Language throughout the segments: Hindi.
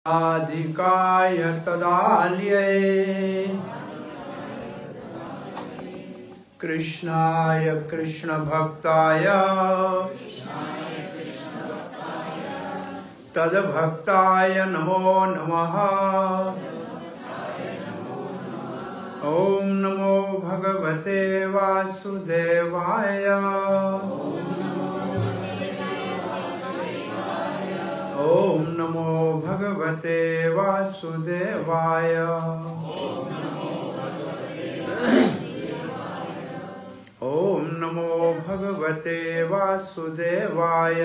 अधिकाय तदाल्ये कृष्णाय कृष्ण भक्ताय तद्भक्ताय नमो नमः। ओम नमो भगवते वासुदेवाय। ओम नमो भगवते वासुदेवाय। ओम नमो भगवते वासुदेवाय।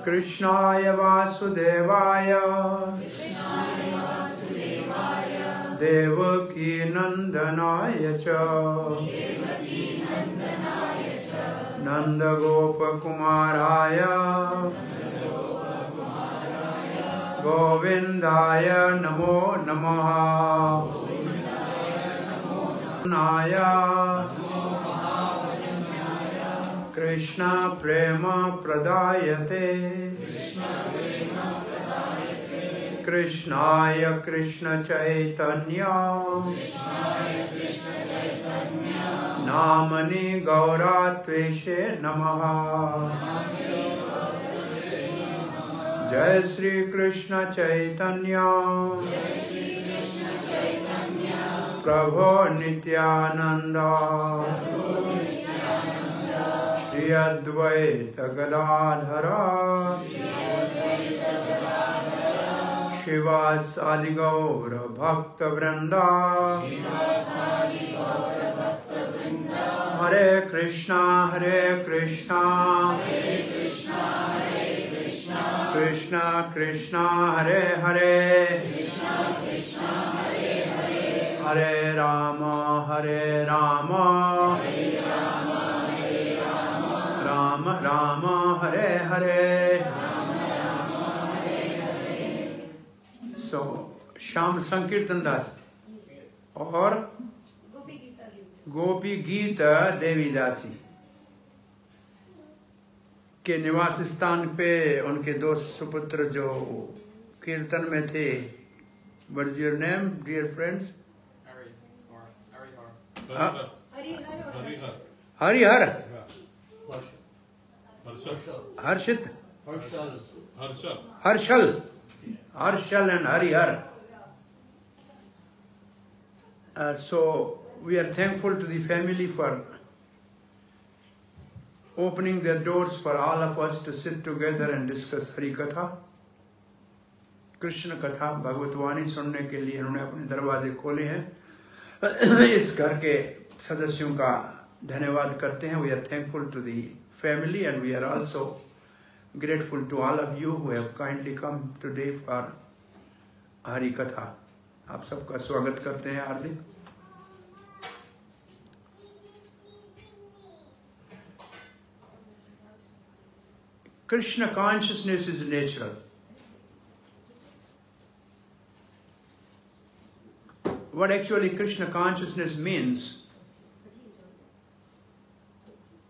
कृष्णाय वासुदेवाय देवकी नंदनाय च नंदगोपकुमाराय गोविंदाय नमो नमः। नाय कृष्ण प्रेम प्रदायते कृष्णाय कृष्ण चैतन्य नामनि गौरात्वेषे नमः। जय श्री कृष्ण चैतन्य प्रभो नित्यानंद श्री अद्वैत गदाधर शिवासादि गौर भक्त वृंदा। हरे कृष्णा कृष्णा कृष्णा हरे हरे हरे राम राम राम हरे हरे। सो श्याम संकीर्तन दास और गोपी गीत देवीदासी के निवास स्थान पे उनके दो सुपुत्र जो कीर्तन में थे। What is your name, dear friends? Harihar, Harshit, Harshal and Harihar. So we are thankful to the family for opening their doors for all of us to sit together and discuss Hari Katha, Krishna कथा, भगवतवाणी सुनने के लिए उन्होंने अपने दरवाजे खोले हैं। इस घर के सदस्यों का धन्यवाद करते हैं। We are thankful to the family and we are also grateful to all of you who have kindly come today for Hari कथा। आप सबका स्वागत करते हैं हार्दिक। Krishna consciousness is natural. What actually Krishna consciousness means?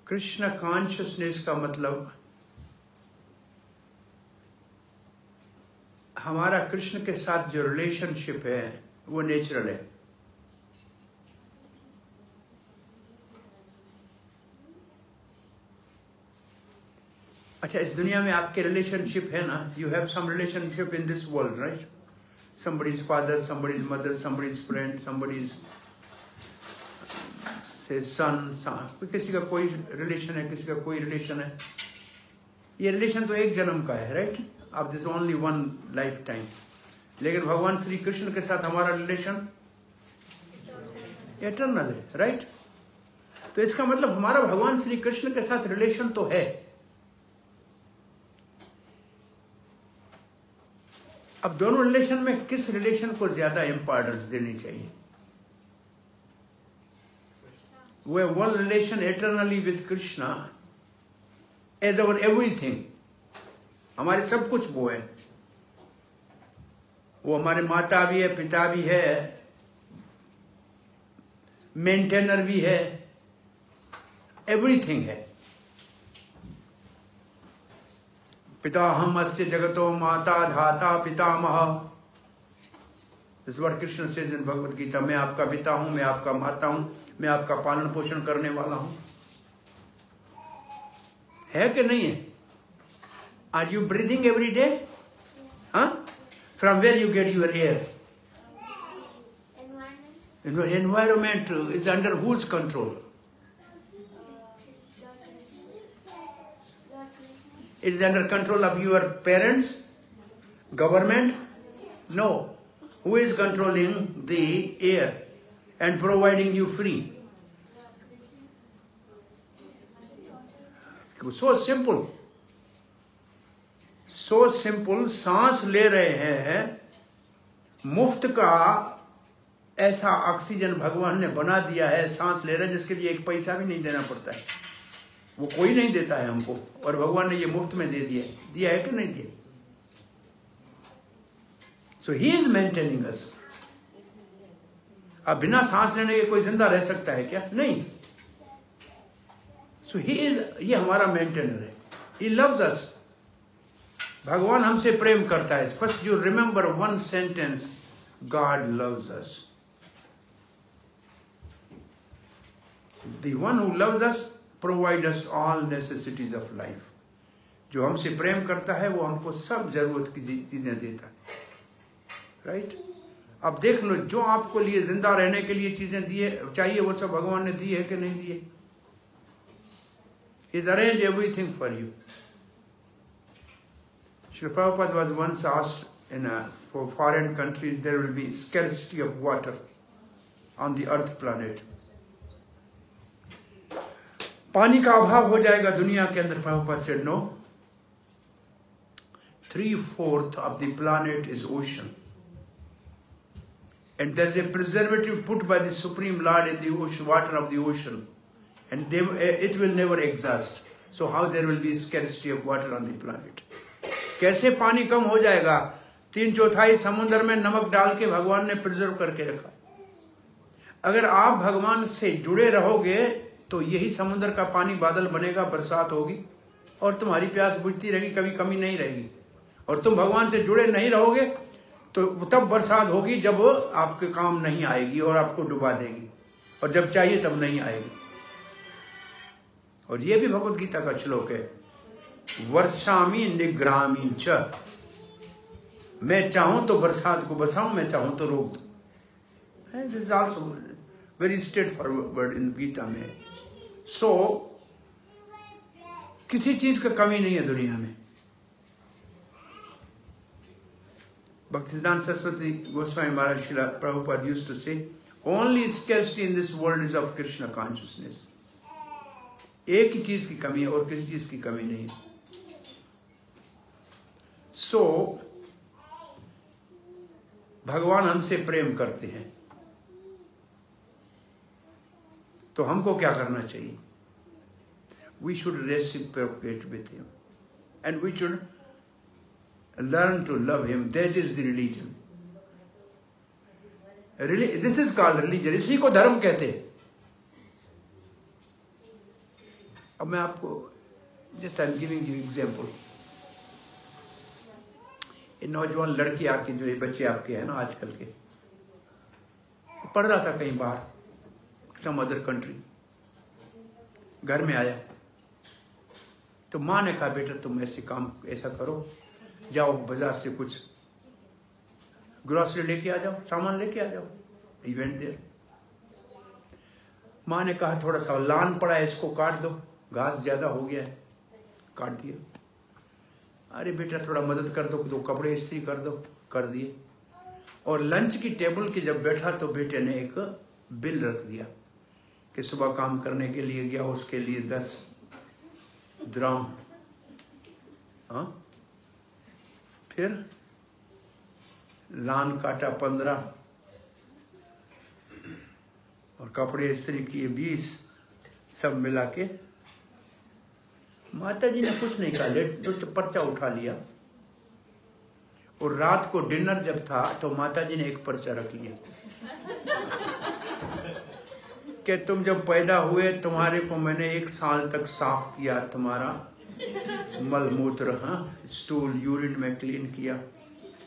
Krishna consciousness का मतलब हमारा कृष्ण के साथ जो रिलेशनशिप है वो नेचुरल है। अच्छा, इस दुनिया में आपके रिलेशनशिप है ना, you have some relationship in this world, right? somebody's father, somebody's mother, somebody's friend, somebody's say son, किसी का कोई रिलेशन है, किसी का कोई रिलेशन है। ये रिलेशन तो एक जन्म का है, राइट? अब this only one life time. लेकिन भगवान श्री कृष्ण के साथ हमारा रिलेशन एटर्नल है, राइट? तो इसका मतलब हमारा भगवान श्री कृष्ण के साथ रिलेशन तो है। अब दोनों रिलेशन में किस रिलेशन को ज्यादा इंपॉर्टेंस देनी चाहिए? We have one relation eternally with Krishna as our everything. हमारे सब कुछ वो है। वो हमारे माता भी है, पिता भी है, मेंटेनर भी है, एवरीथिंग है। पिता हम अस्य जगतो माता धाता पितामह। This is what Krishna says in Bhagavad Gita. मैं आपका पिता हूँ, मैं आपका माता हूँ, मैं आपका पालन पोषण करने वाला हूँ। है कि नहीं है? Are you breathing every day? Huh? From where you get your air? Environment is under whose control? It is under control of your parents? Government? No. Who is controlling the air and providing you free? So simple. So simple. सांस ले रहे हैं, मुफ्त का ऐसा ऑक्सीजन भगवान ने बना दिया है, सांस ले रहे हैं जिसके लिए एक पैसा भी नहीं देना पड़ता है। वो कोई नहीं देता है हमको, और भगवान ने ये मुफ्त में दे दिया है कि नहीं दिया? So he is maintaining us. अब बिना सांस लेने के कोई जिंदा रह सकता है क्या? नहीं। So he is, ये हमारा मेंटेनर है। He loves us. भगवान हमसे प्रेम करता है। First you remember one sentence, God loves us. The one who loves us provide us all necessities of life. जो हमसे प्रेम करता है वो हमको सब जरूरत की चीजें देता है। राइट? अब देख लो, जो आपको लिए जिंदा रहने के लिए चीजें दिए चाहिए वो सब भगवान ने दी है कि नहीं दिए? He's arranged everything for you. Srila Prabhupada was once asked for foreign countries there will be scarcity of water on the earth planet. पानी का अभाव हो जाएगा दुनिया के अंदर। Prabhupada said no. 3/4 of the planet is ocean. And there is a preservative put by the Supreme Lord in the ocean, water of the ocean. And it will never exhaust. So how there will be scarcity of water on the planet? कैसे पानी कम हो जाएगा? 3/4 समुद्र में नमक डाल के भगवान ने प्रिजर्व करके रखा। अगर आप भगवान से जुड़े रहोगे तो यही समुद्र का पानी बादल बनेगा, बरसात होगी और तुम्हारी प्यास बुझती रहेगी, कभी कमी नहीं रहेगी। और तुम भगवान से जुड़े नहीं रहोगे तो तब बरसात होगी जब आपके काम नहीं आएगी और आपको डुबा देगी, और जब चाहिए तब नहीं आएगी। और ये भी भगवद गीता का श्लोक है, वर्षामी निग्रामी च। मैं चाहूं तो बरसात को बसाऊं, मैं चाहूं तो रोक दूं। This is also very straightforward in Gita में। सो किसी चीज का कमी नहीं है दुनिया में। Bhaktisiddhanta Saraswati Goswami Maharaj Srila Prabhupada used to say, only scarcity in this world is of Krishna consciousness. एक ही चीज की कमी है और किसी चीज की कमी नहीं। So भगवान हमसे प्रेम करते हैं तो हमको क्या करना चाहिए? We should reciprocate with him and we should learn to love him. That is the religion. This is called religion. इसी को धर्म कहते हैं। अब मैं आपको just I'm giving you example. ये नौजवान लड़की आपके, जो ये बच्चे आपके हैं ना आजकल के, पढ़ रहा था कहीं बाहर, some other country, घर में आया तो माँ ने कहा, बेटा तुम ऐसे काम ऐसा करो, जाओ बाजार से कुछ ग्रोसरी लेके आ जाओ, सामान लेके आ जाओ। इवेंट देर माँ ने कहा थोड़ा सा लान पड़ा है, इसको काट दो, घास ज्यादा हो गया है। काट दिया। अरे बेटा थोड़ा मदद कर दो, तो कपड़े इस्त्री कर दो, कर दिए। और लंच की टेबल के जब बैठा तो बेटे ने एक बिल रख दिया कि सुबह काम करने के लिए गया, उसके लिए 10 द्राम, हाँ, फिर लान काटा 15 और कपड़े इस्त्री किए 20, सब मिला के माता जी ने कुछ नहीं कहा, तो पर्चा उठा लिया। और रात को डिनर जब था तो माता जी ने एक पर्चा रख लिया कि तुम जब पैदा हुए तुम्हारे को मैंने 1 साल तक साफ किया, तुम्हारा मलमूत्र, हाँ, स्टूल यूरिन में क्लीन किया,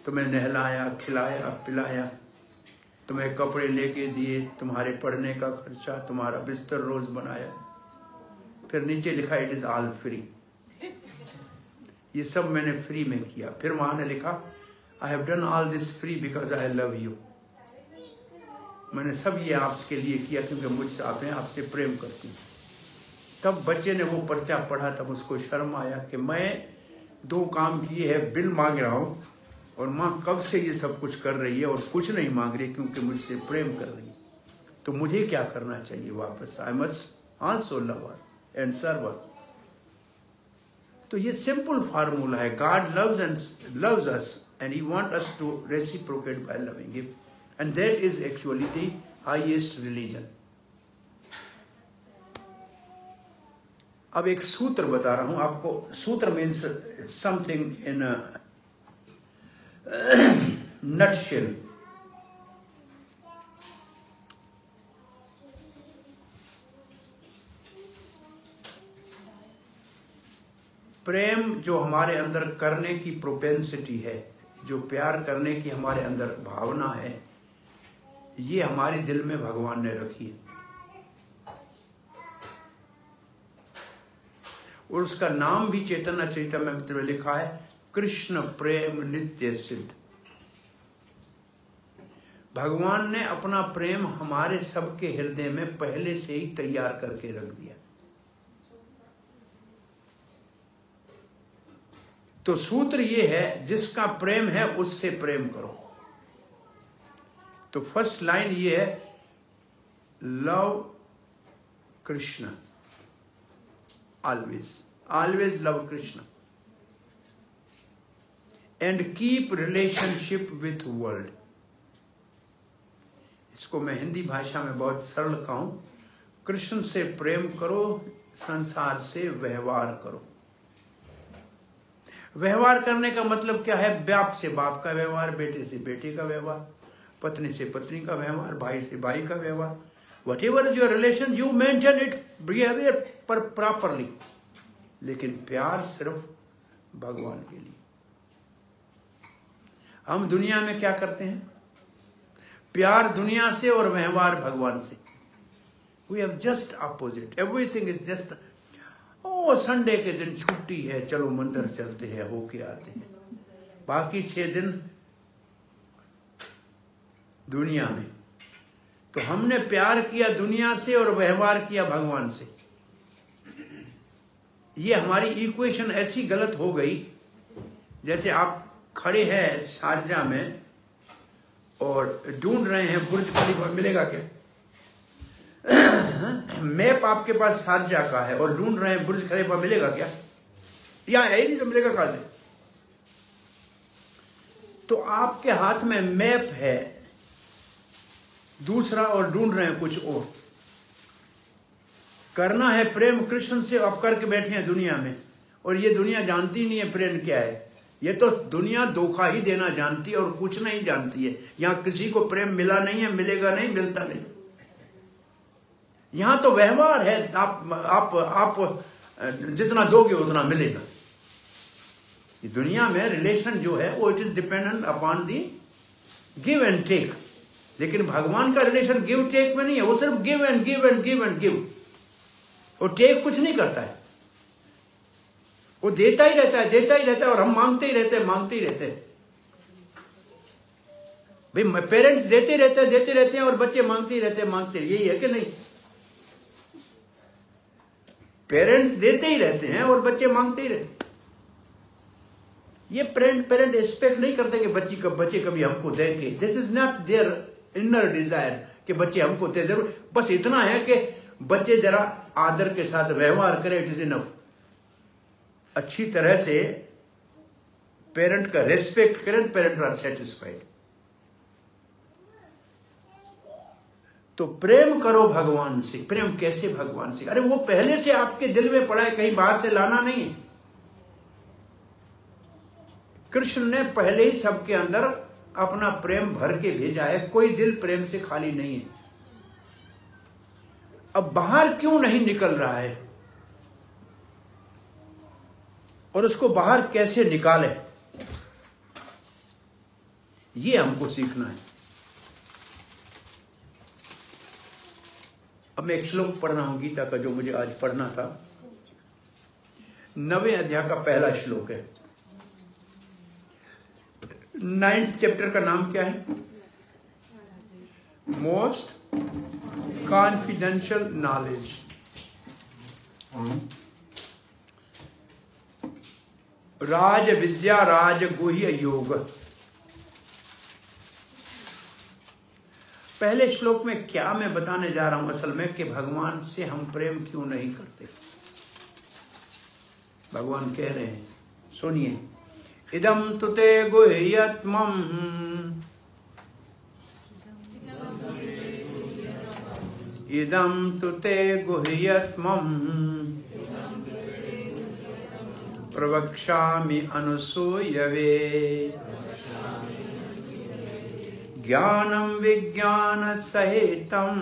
तुम्हें नहलाया, खिलाया, पिलाया, तुम्हें कपड़े लेके दिए, तुम्हारे पढ़ने का खर्चा, तुम्हारा बिस्तर रोज बनाया, फिर नीचे लिखा इट इज ऑल फ्री। ये सब मैंने फ्री में किया। फिर वहां ने लिखा I have done all this free because I love you. मैंने सब ये आपके लिए किया क्योंकि मुझसे आपसे प्रेम करती हूँ। तब बच्चे ने वो पर्चा पढ़ा, तब उसको शर्म आया कि मैं 2 काम किए हैं, बिल मांग रहा हूँ और माँ कब से ये सब कुछ कर रही है और कुछ नहीं मांग रही क्योंकि मुझसे प्रेम कर रही है, तो मुझे क्या करना चाहिए वापस? I must also love her and serve her. तो ये सिंपल फार्मूला है। God loves us and he wants us to reciprocate by loving him, and that is actually the highest religion. अब एक सूत्र बता रहा हूं आपको। सूत्र मीन्स समथिंग इन नटशेल। प्रेम जो हमारे अंदर करने की प्रोपेंसिटी है, जो प्यार करने की हमारे अंदर भावना है, ये हमारे दिल में भगवान ने रखी है और उसका नाम भी चैतन्य चरितामृत में लिखा है, कृष्ण प्रेम नित्य सिद्ध। भगवान ने अपना प्रेम हमारे सबके हृदय में पहले से ही तैयार करके रख दिया। तो सूत्र ये है, जिसका प्रेम है उससे प्रेम करो। तो फर्स्ट लाइन ये है, love Krishna, always love Krishna and keep relationship with world. इसको मैं हिंदी भाषा में बहुत सरल कहूं, कृष्ण से प्रेम करो, संसार से व्यवहार करो। व्यवहार करने का मतलब क्या है? बाप से बाप का व्यवहार, बेटे से बेटे का व्यवहार, पत्नी से पत्नी का व्यवहार, भाई से भाई का व्यवहार। What ever is your relation you maintain it behaviour पर प्रॉपरली। लेकिन प्यार सिर्फ भगवान के लिए। हम दुनिया में क्या करते हैं? प्यार दुनिया से और व्यवहार भगवान से। We have just opposite. Everything is just, ओ संडे के दिन छुट्टी है, चलो मंदिर चलते हैं, होके आते हैं। बाकी 6 दिन दुनिया में। तो हमने प्यार किया दुनिया से और व्यवहार किया भगवान से। ये हमारी इक्वेशन ऐसी गलत हो गई, जैसे आप खड़े हैं शारजा में और ढूंढ रहे हैं बुर्ज खलीफा मिलेगा क्या। मैप आपके पास शारजा का है और ढूंढ रहे हैं बुर्ज खलीफा मिलेगा क्या? या है ही नहीं तो मिलेगा कहां से? तो आपके हाथ में मैप है दूसरा और ढूंढ रहे हैं कुछ और। करना है प्रेम कृष्ण से, आप करके बैठे हैं दुनिया में, और ये दुनिया जानती नहीं है प्रेम क्या है। ये तो दुनिया धोखा ही देना जानती है और कुछ नहीं जानती है। यहां किसी को प्रेम मिला नहीं है, मिलेगा नहीं, मिलता नहीं। यहां तो व्यवहार है, आप जितना दोगे उतना मिलेगा। ये दुनिया में रिलेशन जो है वो it is dependent upon the give and take. लेकिन भगवान का रिलेशन गिव टेक में नहीं है, वो सिर्फ give and give and give and give. वो टेक कुछ नहीं करता है, वो देता ही रहता है, देता ही रहता है, और हम मांगते ही रहते हैं, मांगते ही रहते हैं। भाई पेरेंट्स देते रहते हैं और बच्चे मांगते ही रहते हैं, मांगते। यही है कि नहीं? पेरेंट्स देते ही रहते हैं और बच्चे मांगते ही रहते। ये पेरेंट एक्सपेक्ट नहीं करते कि बच्चे कभी हमको देंगे। This is not their inner desire कि बच्चे हमको दे। बस इतना है कि बच्चे जरा आदर के साथ व्यवहार करें, इट इज इनफ। अच्छी तरह से पेरेंट का रेस्पेक्ट करें तो पेरेंट आर सेटिस्फाइड। तो प्रेम करो भगवान से। प्रेम कैसे भगवान से? अरे वो पहले से आपके दिल में पड़ा है, कहीं बाहर से लाना नहीं है। कृष्ण ने पहले ही सबके अंदर अपना प्रेम भर के भेजा है, कोई दिल प्रेम से खाली नहीं है। अब बाहर क्यों नहीं निकल रहा है? और उसको बाहर कैसे निकाले, ये हमको सीखना है। अब मैं एक श्लोक पढ़ रहा हूं गीता का, जो मुझे आज पढ़ना था। 9वें अध्याय का पहला श्लोक है। 9th चैप्टर का नाम क्या है? Most confidential knowledge. राज विद्या राज गुह्य योग। पहले श्लोक में क्या मैं बताने जा रहा हूं असल में, कि भगवान से हम प्रेम क्यों नहीं करते। भगवान कह रहे हैं, सुनिए, इदम तुते गुह्यतमम्, इदम तुते गुह्यतमम्, प्रवक्ष्यामि अनुसूयवे, ज्ञानम विज्ञान सहितम्,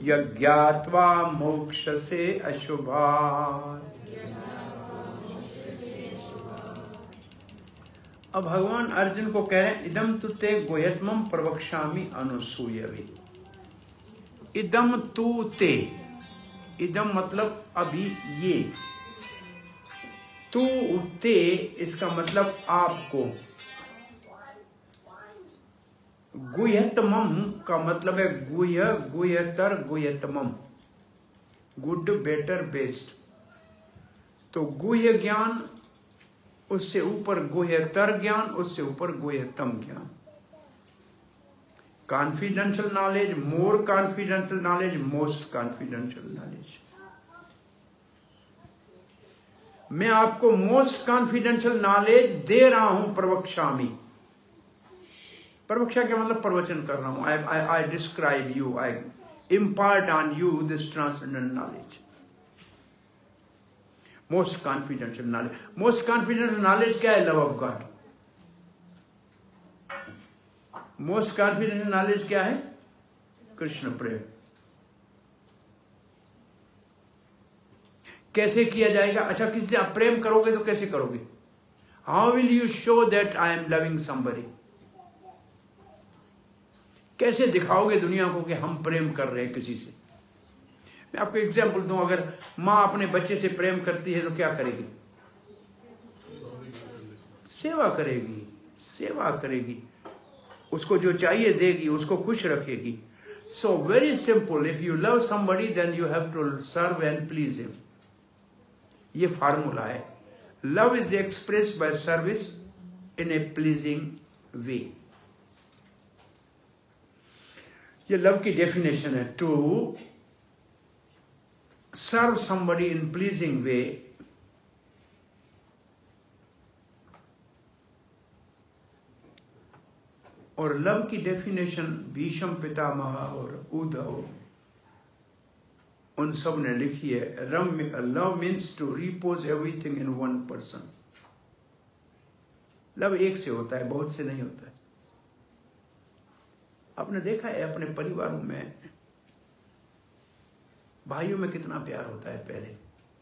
यज्ञात्वा मोक्ष से अशुभात्। अब भगवान अर्जुन को कह रहे हैं, इदम तुते गुह्यतमम् प्रवक्ष्यामि अनुसूयवे। इदम तू ते, इदम मतलब अभी ये, तू ते इसका मतलब आपको, गुह्यतमम् का मतलब है गुह्य, गुह्यतर, गुह्यतमम्, गुड, बेटर, बेस्ट। तो गुह्य ज्ञान, उससे ऊपर गुह्यतर ज्ञान, उससे ऊपर गुह्यतम ज्ञान। Confidential knowledge, more confidential knowledge, most confidential knowledge. मैं आपको मोस्ट कॉन्फिडेंशियल नॉलेज दे रहा हूं, प्रवक्ष्यामि। प्रवक्षा का मतलब प्रवचन कर रहा हूं। आई describe you, I impart on you this transcendent knowledge. Most confidential knowledge, most confidential knowledge क्या है? Love of God. Most confidential knowledge क्या है? कृष्ण प्रेम। कैसे किया जाएगा? अच्छा, किसी से आप प्रेम करोगे तो कैसे करोगे? How will you show that I am loving somebody? कैसे दिखाओगे दुनिया को कि हम प्रेम कर रहे हैं किसी से? मैं आपको एग्जाम्पल दूं, अगर माँ अपने बच्चे से प्रेम करती है तो क्या करेगी? सेवा करेगी, सेवा करेगी, उसको जो चाहिए देगी, उसको खुश रखेगी। So very simple, if you love somebody then you have to serve and please him. ये फार्मूला है। Love is expressed by service in a pleasing way. ये लव की डेफिनेशन है, to serve somebody in pleasing way, और लव की डेफिनेशन भीष्म पितामह और उद्धव, उन सब ने लिखी है। Love means to repose everything in one person. Love एक से होता है, बहुत से नहीं होता है। आपने देखा है अपने परिवारों में, भाइयों में कितना प्यार होता है। पहले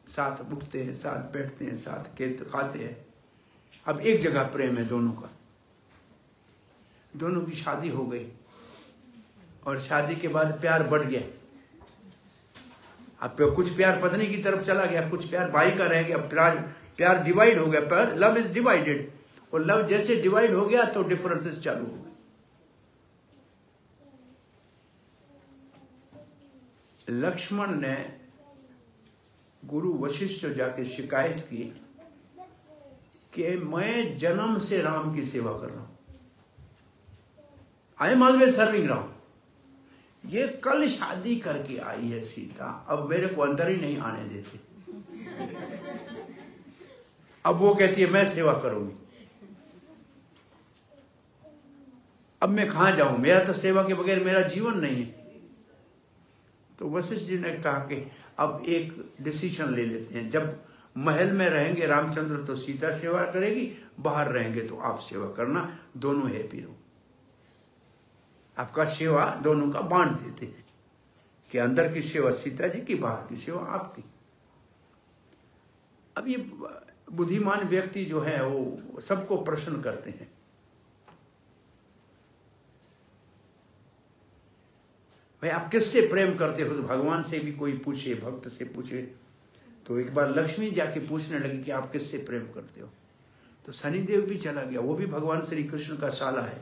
साथ उठते हैं, साथ बैठते हैं, साथ खाते हैं। अब एक जगह प्रेम है दोनों का। दोनों की शादी हो गई और शादी के बाद प्यार बढ़ गया। अब कुछ प्यार पत्नी की तरफ चला गया, कुछ प्यार भाई का रह गया, प्यार डिवाइड हो गया। पर लव इज डिवाइडेड, और लव जैसे डिवाइड हो गया तो डिफरेंसेस चालू हो गए। लक्ष्मण ने गुरु वशिष्ठ जाके शिकायत की कि मैं जन्म से राम की सेवा कर रहा हूं, I am always serving Ram. ये कल शादी करके आई है सीता, अब मेरे को अंदर ही नहीं आने देते। अब वो कहती है मैं सेवा करूंगी। अब मैं कहां जाऊं, मेरा तो सेवा के बगैर मेरा जीवन नहीं है। तो वशिष्ठ जी ने कहा कि अब एक डिसीजन ले लेते हैं, जब महल में रहेंगे रामचंद्र तो सीता सेवा करेगी, बाहर रहेंगे तो आप सेवा करना, दोनों हैप्पी रहो। आपका सेवा दोनों का बांट देते हैं कि अंदर की सेवा सीता जी की, बाहर की सेवा आपकी। अब ये बुद्धिमान व्यक्ति जो है वो सबको प्रश्न करते हैं। भाई आप किससे प्रेम करते हो? तो भगवान से भी कोई पूछे, भक्त से पूछे। तो एक बार लक्ष्मी जाके पूछने लगी कि आप किससे प्रेम करते हो? तो शनिदेव भी चला गया, वो भी भगवान श्री कृष्ण का साला है।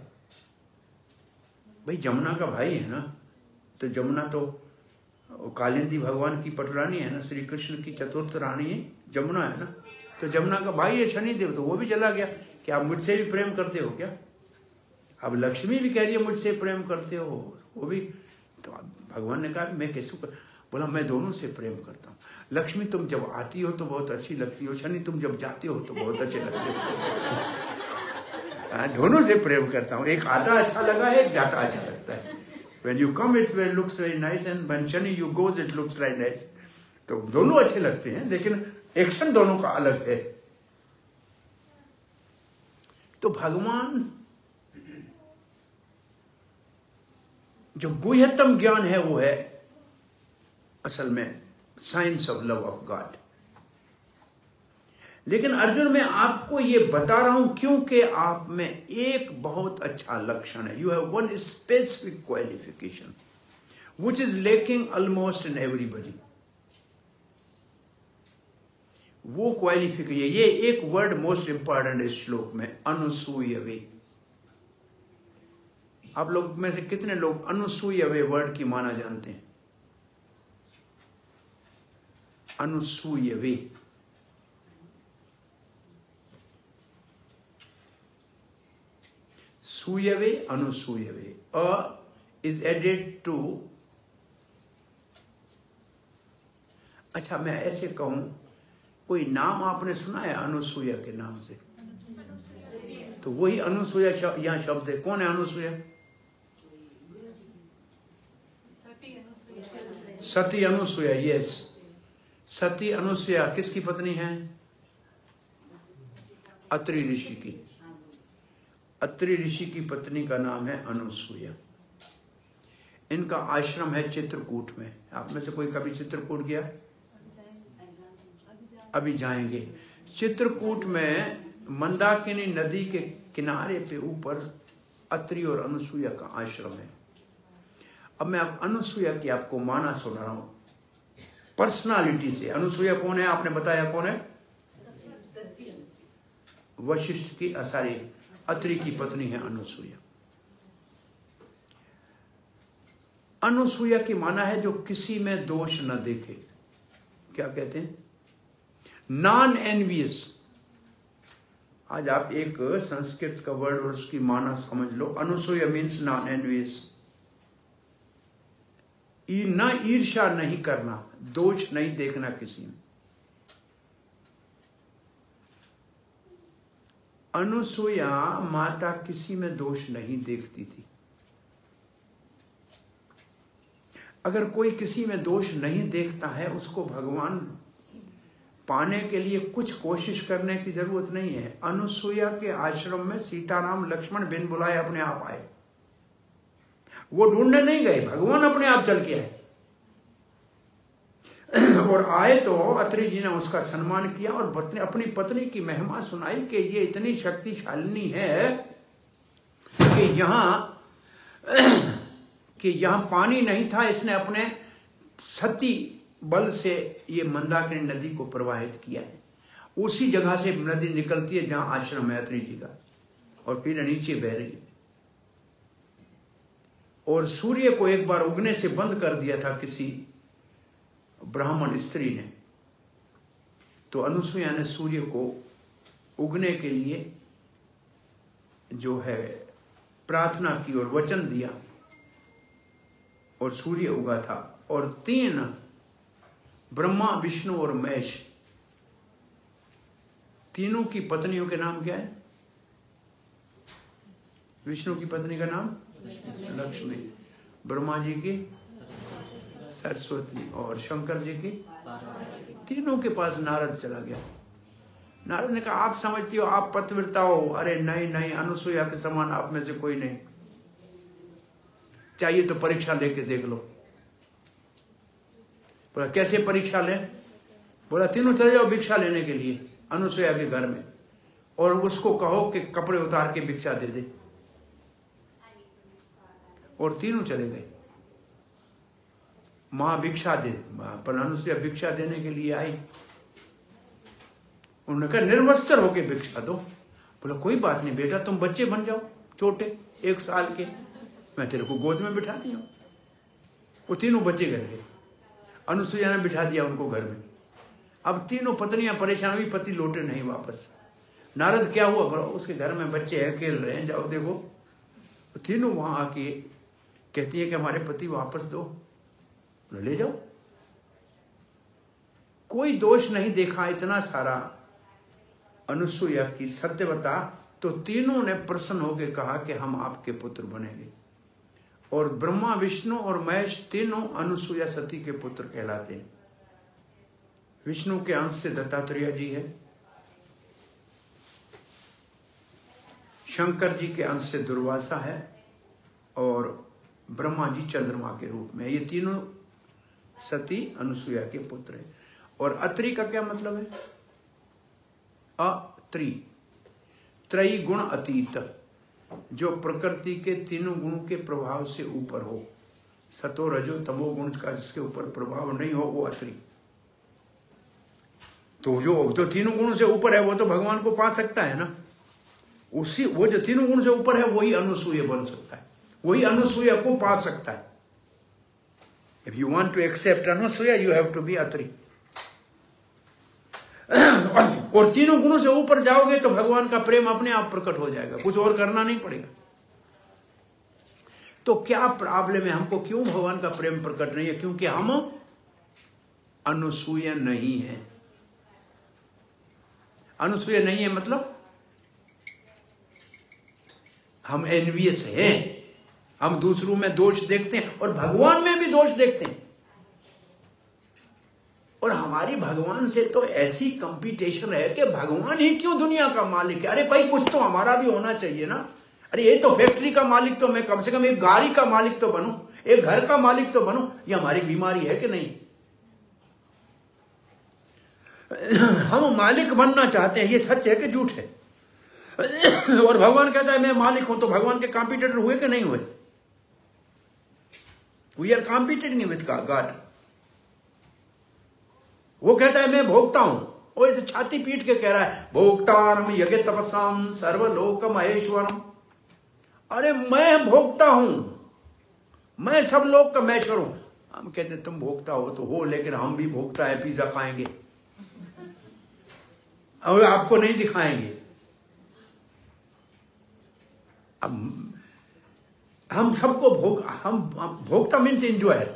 भाई जमुना का भाई है ना, तो जमुना तो कालिंदी भगवान की पटरानी है ना, श्री कृष्ण की चतुर्थ रानी है जमुना है ना, तो जमुना का भाई है शनिदेव। तो वो भी चला गया कि आप मुझसे भी प्रेम करते हो क्या? अब लक्ष्मी भी कह रही है मुझसे प्रेम करते हो, वो भी। तो भगवान ने कहा मैं कैसे बोला मैं दोनों से प्रेम करता हूँ। लक्ष्मी तुम जब आती हो तो बहुत अच्छी लगती हो, शनि तुम जब जाते हो तो बहुत अच्छे लगते हो। दोनों से प्रेम करता हूँ, एक आता अच्छा लगा है, एक जाता अच्छा लगता है। When you come it looks very nice and when Shani you goes it looks very nice। तो दोनों अच्छे लगते हैं, लेकिन एक्शन दोनों का अलग है। तो भगवान जो गुह्यतम ज्ञान है वो है असल में science of love of God. लेकिन अर्जुन मैं आपको ये बता रहा हूं क्योंकि आप में एक बहुत अच्छा लक्षण है। You have one specific qualification which is lacking almost in everybody. वो क्वालिफिकेशन, ये एक वर्ड मोस्ट इंपॉर्टेंट इस श्लोक में, अनुसूयवे। आप लोग में से कितने लोग अनुसूयवे वर्ड की माना जानते हैं? अनुसूयवे, सूयवे, अनुसूयवे। A is added to. अच्छा मैं ऐसे कहूं, कोई नाम आपने सुना है अनुसूया के नाम से? तो वही अनुसूया यहां शब्द है। कौन है अनुसूया? सती अनुसूया। यस, सती अनुसूया किसकी पत्नी है? अत्रि ऋषि की। अत्रि ऋषि की पत्नी का नाम है अनुसूया। इनका आश्रम है चित्रकूट में। आप में से कोई कभी चित्रकूट गया? अभी जाएंगे। चित्रकूट में मंदाकिनी नदी के किनारे पे ऊपर अत्रि और अनुसूया का आश्रम है। अब मैं आप अनुसूया की आपको माना सुना रहा हूं पर्सनालिटी से। अनुसूया कौन है? आपने बताया कौन है? वशिष्ठ की, सॉरी, अत्रि की पत्नी है अनुसूया। अनुसूया की माना है जो किसी में दोष न देखे। क्या कहते हैं? Non envious. आज आप एक संस्कृत का वर्ड और उसकी माना समझ लो। अनुसूया मीन्स नॉन एनवियस। न ईर्ष्या नहीं करना, दोष नहीं देखना किसी में। अनुसूया माता किसी में दोष नहीं देखती थी। अगर कोई किसी में दोष नहीं देखता है, उसको भगवान पाने के लिए कुछ कोशिश करने की जरूरत नहीं है। अनुसूया के आश्रम में सीताराम लक्ष्मण बिन बुलाए अपने आप आए। वो ढूंढने नहीं गए, भगवान अपने आप चल के आए। और आए तो अत्रि जी ने उसका सम्मान किया और अपनी पत्नी की महिमा सुनाई कि ये इतनी शक्तिशालिनी है कि यहां पानी नहीं था, इसने अपने सती बल से ये मंदाकिनी नदी को प्रवाहित किया है। उसी जगह से नदी निकलती है जहां आश्रम है अत्रि जी का, और फिर नीचे बह रही है। और सूर्य को एक बार उगने से बंद कर दिया था किसी ब्राह्मण स्त्री ने। तो अनुसूया ने सूर्य को उगने के लिए जो है प्रार्थना की और वचन दिया, और सूर्य उगा था। और 3 ब्रह्मा, विष्णु और महेश, तीनों की पत्नियों के नाम क्या है? विष्णु की पत्नी का नाम लक्ष्मी, ब्रह्मा जी की सरस्वती, और शंकर जी की। तीनों के पास नारद चला गया। नारद ने कहा आप समझती हो आप पतिव्रता हो? अरे नहीं नहीं, अनुसूया के समान आप में से कोई नहीं, चाहिए तो परीक्षा लेके देख लो। बोला कैसे परीक्षा लें? बोला तीनों चले जाओ भिक्षा लेने के लिए अनुसुईया के घर में, और उसको कहो कि कपड़े उतार के भिक्षा दे दे। और तीनों चले गए। मां भिक्षा दे, पर अनुसुईया भिक्षा देने के लिए आई। उन्होंने कहा निर्वस्त्र होके भिक्षा दो। बोला कोई बात नहीं बेटा, तुम बच्चे बन जाओ छोटे 1 साल के, मैं तेरे को गोद में बिठाती हूँ। वो तीनों बच्चे घर गए, अनुसुईया ने बिठा दिया उनको घर में। अब तीनों पत्नियां परेशान हुई, पति लौटे नहीं वापस। नारद क्या हुआ, बोला उसके घर में बच्चे है खेल रहे हैं, जाओ देखो। तो तीनों वहां आके कहती है कि हमारे पति वापस दो। ले जाओ, कोई दोष नहीं देखा, इतना सारा अनुसुईया की सत्यवता। तो तीनों ने प्रसन्न होकर कहा कि हम आपके पुत्र बनेंगे। और ब्रह्मा विष्णु और महेश तीनों अनुसुईया सती के पुत्र कहलाते हैं। विष्णु के अंश से दत्तात्रेय जी है, शंकर जी के अंश से दुर्वासा है, और ब्रह्मा जी चंद्रमा के रूप में। ये तीनों सती अनुसुईया के पुत्र हैं। और अत्रि का क्या मतलब है? अत्रि, त्रयी गुण अतीत, जो प्रकृति के तीनों गुणों के प्रभाव से ऊपर हो। सतो रजो तमो गुण का जिसके ऊपर प्रभाव नहीं हो वो अत्रि। तो जो तीनों गुणों से ऊपर है वो तो भगवान को पा सकता है ना। उसी वो जो तीनों गुण से ऊपर है वही अनुसूया बन सकता है, वही अनुसूया को पा सकता है। If you want to accept Anusuya you have to be Atri. और तीनों गुणों से ऊपर जाओगे तो भगवान का प्रेम अपने आप प्रकट हो जाएगा, कुछ और करना नहीं पड़ेगा। तो क्या प्रॉब्लम है हमको, क्यों भगवान का प्रेम प्रकट नहीं है? क्योंकि हम अनुसूया नहीं है। अनुसूया नहीं है मतलब हम एनवियस हैं, हम दूसरों में दोष देखते हैं और भगवान में भी दोष देखते हैं। और हमारी भगवान से तो ऐसी कंपटीशन है कि भगवान ही क्यों दुनिया का मालिक है। अरे भाई कुछ तो हमारा भी होना चाहिए ना। अरे ये तो फैक्ट्री का मालिक तो मैं कम से कम एक गाड़ी का मालिक तो बनूं, एक घर का मालिक तो बनूं। ये हमारी बीमारी है कि नहीं? हम मालिक बनना चाहते हैं, ये सच है कि झूठ है? और भगवान कहता है मैं मालिक हूं, तो भगवान के कॉम्पिटिटर हुए कि नहीं हुए? We are competing with God. वो कहता है मैं भोगता हूं, वो इसे छाती पीट के कह रहा है भोक्तारम यज्ञ तपसाम सर्वलोक महेश्वरम। अरे मैं भोगता हूं, मैं सब लोग का महेश्वर हूं। हम कहते हैं तुम भोगता हो तो हो, लेकिन हम भी भोगता है, पिज्जा खाएंगे और आपको नहीं दिखाएंगे। अब हम सबको हम भोक्ता मीन्स एंजॉयर।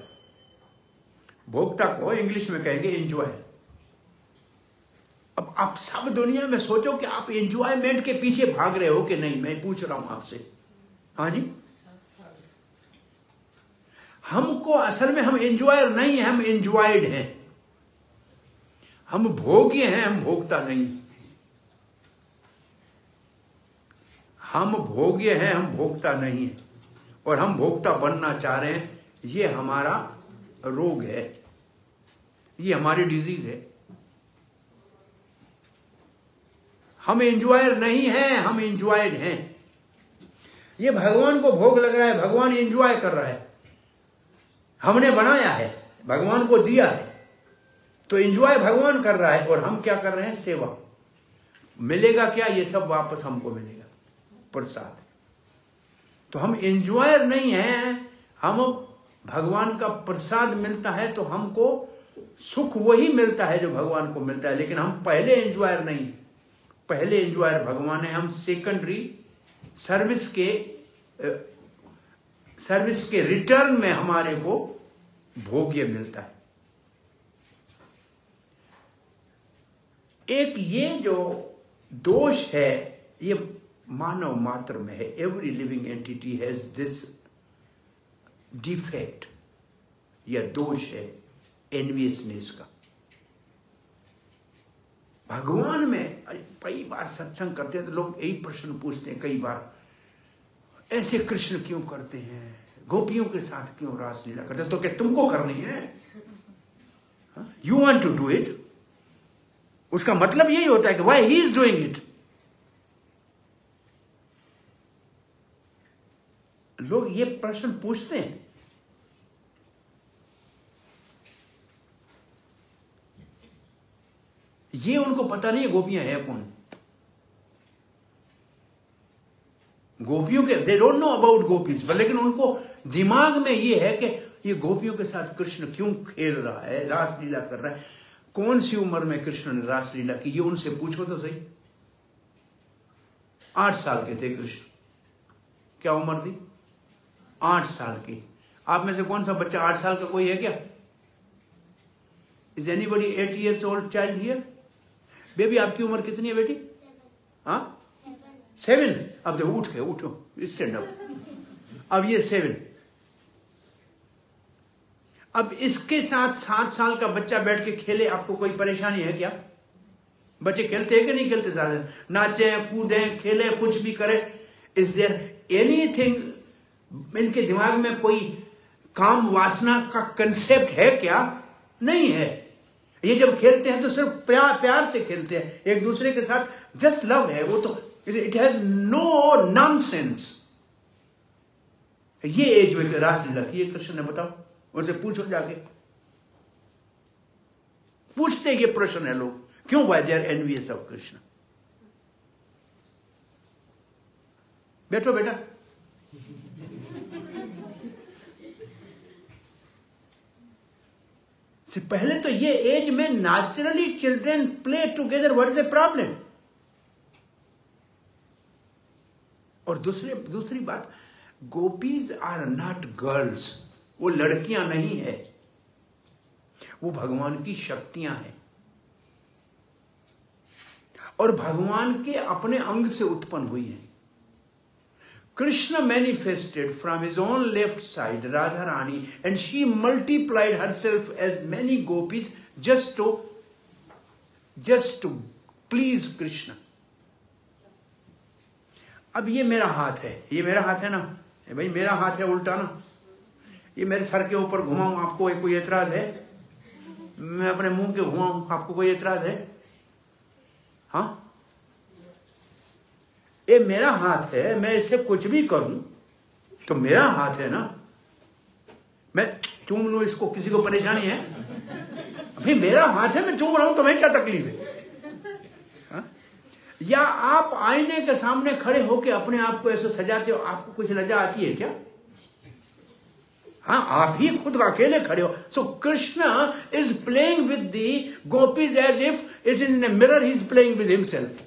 भोक्ता को इंग्लिश में कहेंगे एंजॉयर। अब आप सब दुनिया में सोचो कि आप एंजॉयमेंट के पीछे भाग रहे हो कि नहीं, मैं पूछ रहा हूं आपसे। हाँ जी, हमको असल में हम एंजॉयर नहीं है, हम एंजॉयड हैं। हम भोग्य हैं, हम भोक्ता नहीं। हम भोग्य हैं, हम भोक्ता नहीं है। और हम भोक्ता बनना चाह रहे हैं, ये हमारा रोग है, ये हमारी डिजीज है। हम एंजॉयर नहीं हैं, हम एंजॉयड हैं। ये भगवान को भोग लग रहा है, भगवान एंजॉय कर रहा है। हमने बनाया है, भगवान को दिया है, तो एंजॉय भगवान कर रहा है और हम क्या कर रहे हैं? सेवा। मिलेगा क्या? ये सब वापस हमको मिलेगा, प्रसाद। तो हम एंजॉयर नहीं हैं, हम भगवान का प्रसाद मिलता है तो हमको सुख वही मिलता है जो भगवान को मिलता है। लेकिन हम पहले एंजॉयर नहीं, पहले एंजॉयर भगवान है। हम सेकेंडरी सर्विस के रिटर्न में हमारे को भोग्य मिलता है। एक ये जो दोष है ये मानव मात्र में है। Every living entity has this defect या दोष है, एनवियसनेस का। भगवान में कई बार सत्संग करते हैं तो लोग यही प्रश्न पूछते हैं कई बार, ऐसे कृष्ण क्यों करते हैं, गोपियों के साथ क्यों रासलीला करते हैं? तो क्या तुमको करनी है? You want to do it? उसका मतलब यही होता है कि why he is doing it. लोग ये प्रश्न पूछते हैं। ये उनको पता नहीं है गोपियां हैं कौन। गोपियों के they don't know about gopis, लेकिन उनको दिमाग में ये है कि ये गोपियों के साथ कृष्ण क्यों खेल रहा है, रासलीला कर रहा है। कौन सी उम्र में कृष्ण ने रासलीला की, ये उनसे पूछो तो सही। 8 साल के थे कृष्ण। क्या उम्र थी? 8 साल की। आप में से कौन सा बच्चा 8 साल का कोई है क्या? Is anybody 8 years old child here? Baby आपकी उम्र कितनी है बेटी? हाँ 7। अब देखो उठ गए, उठो स्टैंड अप। अब ये 7। अब इसके साथ 7 साल का बच्चा बैठ के खेले, आपको कोई परेशानी है क्या? बच्चे खेलते हैं कि नहीं खेलते? सारे नाचे कूदे खेले कुछ भी करे। इज देयर एनीथिंग इनके दिमाग में कोई काम वासना का कंसेप्ट है क्या? नहीं है। ये जब खेलते हैं तो सिर्फ प्यार से खेलते हैं एक दूसरे के साथ, जस्ट लव है वो। तो इट हैज नो नॉनसेंस। ये एज में रासलीला की है कृष्ण ने, बताओ। उनसे पूछो जाके, पूछते ये प्रश्न है लोग, क्यों? Why they are envious of Krishna. बैठो बेटा। पहले तो ये एज में naturally children play together, what is the problem? और दूसरी बात, गोपीज आर नॉट गर्ल्स। वो लड़कियां नहीं है, वो भगवान की शक्तियां हैं और भगवान के अपने अंग से उत्पन्न हुई है। Krishna manifested from his own left side, Radharani, and she multiplied herself as many gopis just to please Krishna. अब ये मेरा हाथ है, ये मेरा हाथ है ना भाई, मेरा हाथ है उल्टा ना, ये मेरे सर के ऊपर घुमाऊं, आपको कोई एतराज है? मैं अपने मुंह के घुमाऊं, आपको कोई एतराज है? हाँ, ये मेरा हाथ है, मैं इसे कुछ भी करूं तो मेरा हाथ है ना। मैं चूम लूं इसको, किसी को परेशानी है? अभी मेरा हाथ है, मैं चूम रहा हूं, तुम्हें क्या तकलीफ है? हा? या आप आईने के सामने खड़े होकर अपने आप को ऐसे सजाते हो, आपको कुछ लज्जा आती है क्या? हाँ, आप ही खुद अकेले खड़े हो। So Krishna is playing with the gopis as if it is in a mirror, he is playing with himself.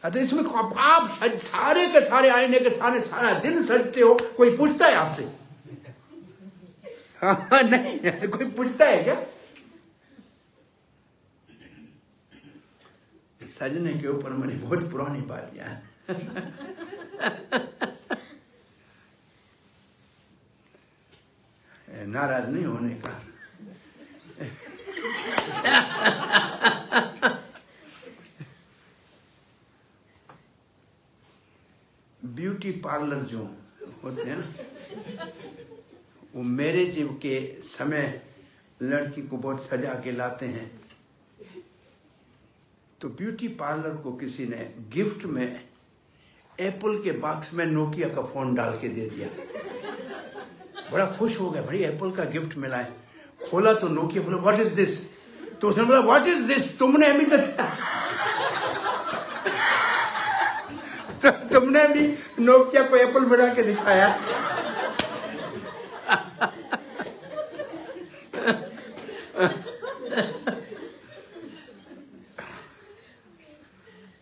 तो इसमें आप सारे के सारे आईने के सामने सारा दिन सजते हो, कोई पूछता है आपसे? हाँ, नहीं, कोई पूछता है क्या? सजने के ऊपर मैंने बहुत पुरानी बात याद, नाराज नहीं होने का। ब्यूटी पार्लर जो होते हैं ना, वो मैरिज के समय लड़की को बहुत सजा के लाते हैं। तो ब्यूटी पार्लर को किसी ने गिफ्ट में एप्पल के बॉक्स में नोकिया का फोन डाल के दे दिया। बड़ा खुश हो गया, भाई एप्पल का गिफ्ट मिला है। खोला तो नोकिया, बोला व्हाट इज दिस? तो उसने बोला व्हाट इज दिस, तुमने अभी तक तो तुमने भी नोकिया को एप्पल बना के दिखाया।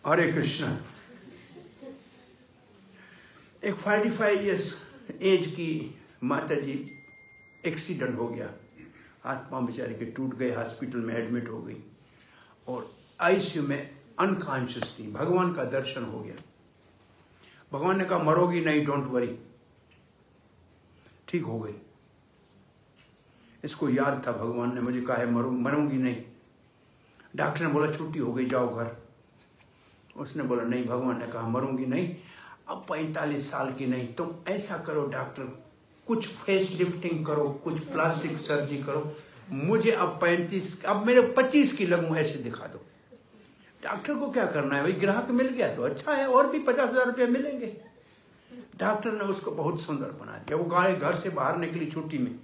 हरे कृष्ण। एक 45 इयर्स एज की माता जी, एक्सीडेंट हो गया, हाथ पांव बेचारे के टूट गए, हॉस्पिटल में एडमिट हो गई और आईसीयू में अनकॉन्शियस थी। भगवान का दर्शन हो गया। भगवान ने कहा मरोगी नहीं, डोंट वरी, ठीक हो गई। इसको याद था भगवान ने मुझे कहा है मरूंगी नहीं। डॉक्टर ने बोला छुट्टी हो गई, जाओ घर। उसने बोला नहीं, भगवान ने कहा मरूंगी नहीं, अब 45 साल की नहीं, तुम ऐसा करो डॉक्टर, कुछ फेस लिफ्टिंग करो, कुछ प्लास्टिक सर्जरी करो, मुझे अब 35, अब मेरे 25 की लगूं, ऐसे दिखा दो। डॉक्टर को क्या करना है भाई, ग्राहक मिल गया तो अच्छा है, और भी 50,000 रुपये मिलेंगे। डॉक्टर ने उसको बहुत सुंदर बना दिया। वो गाड़ी घर से बाहर निकली छुट्टी में,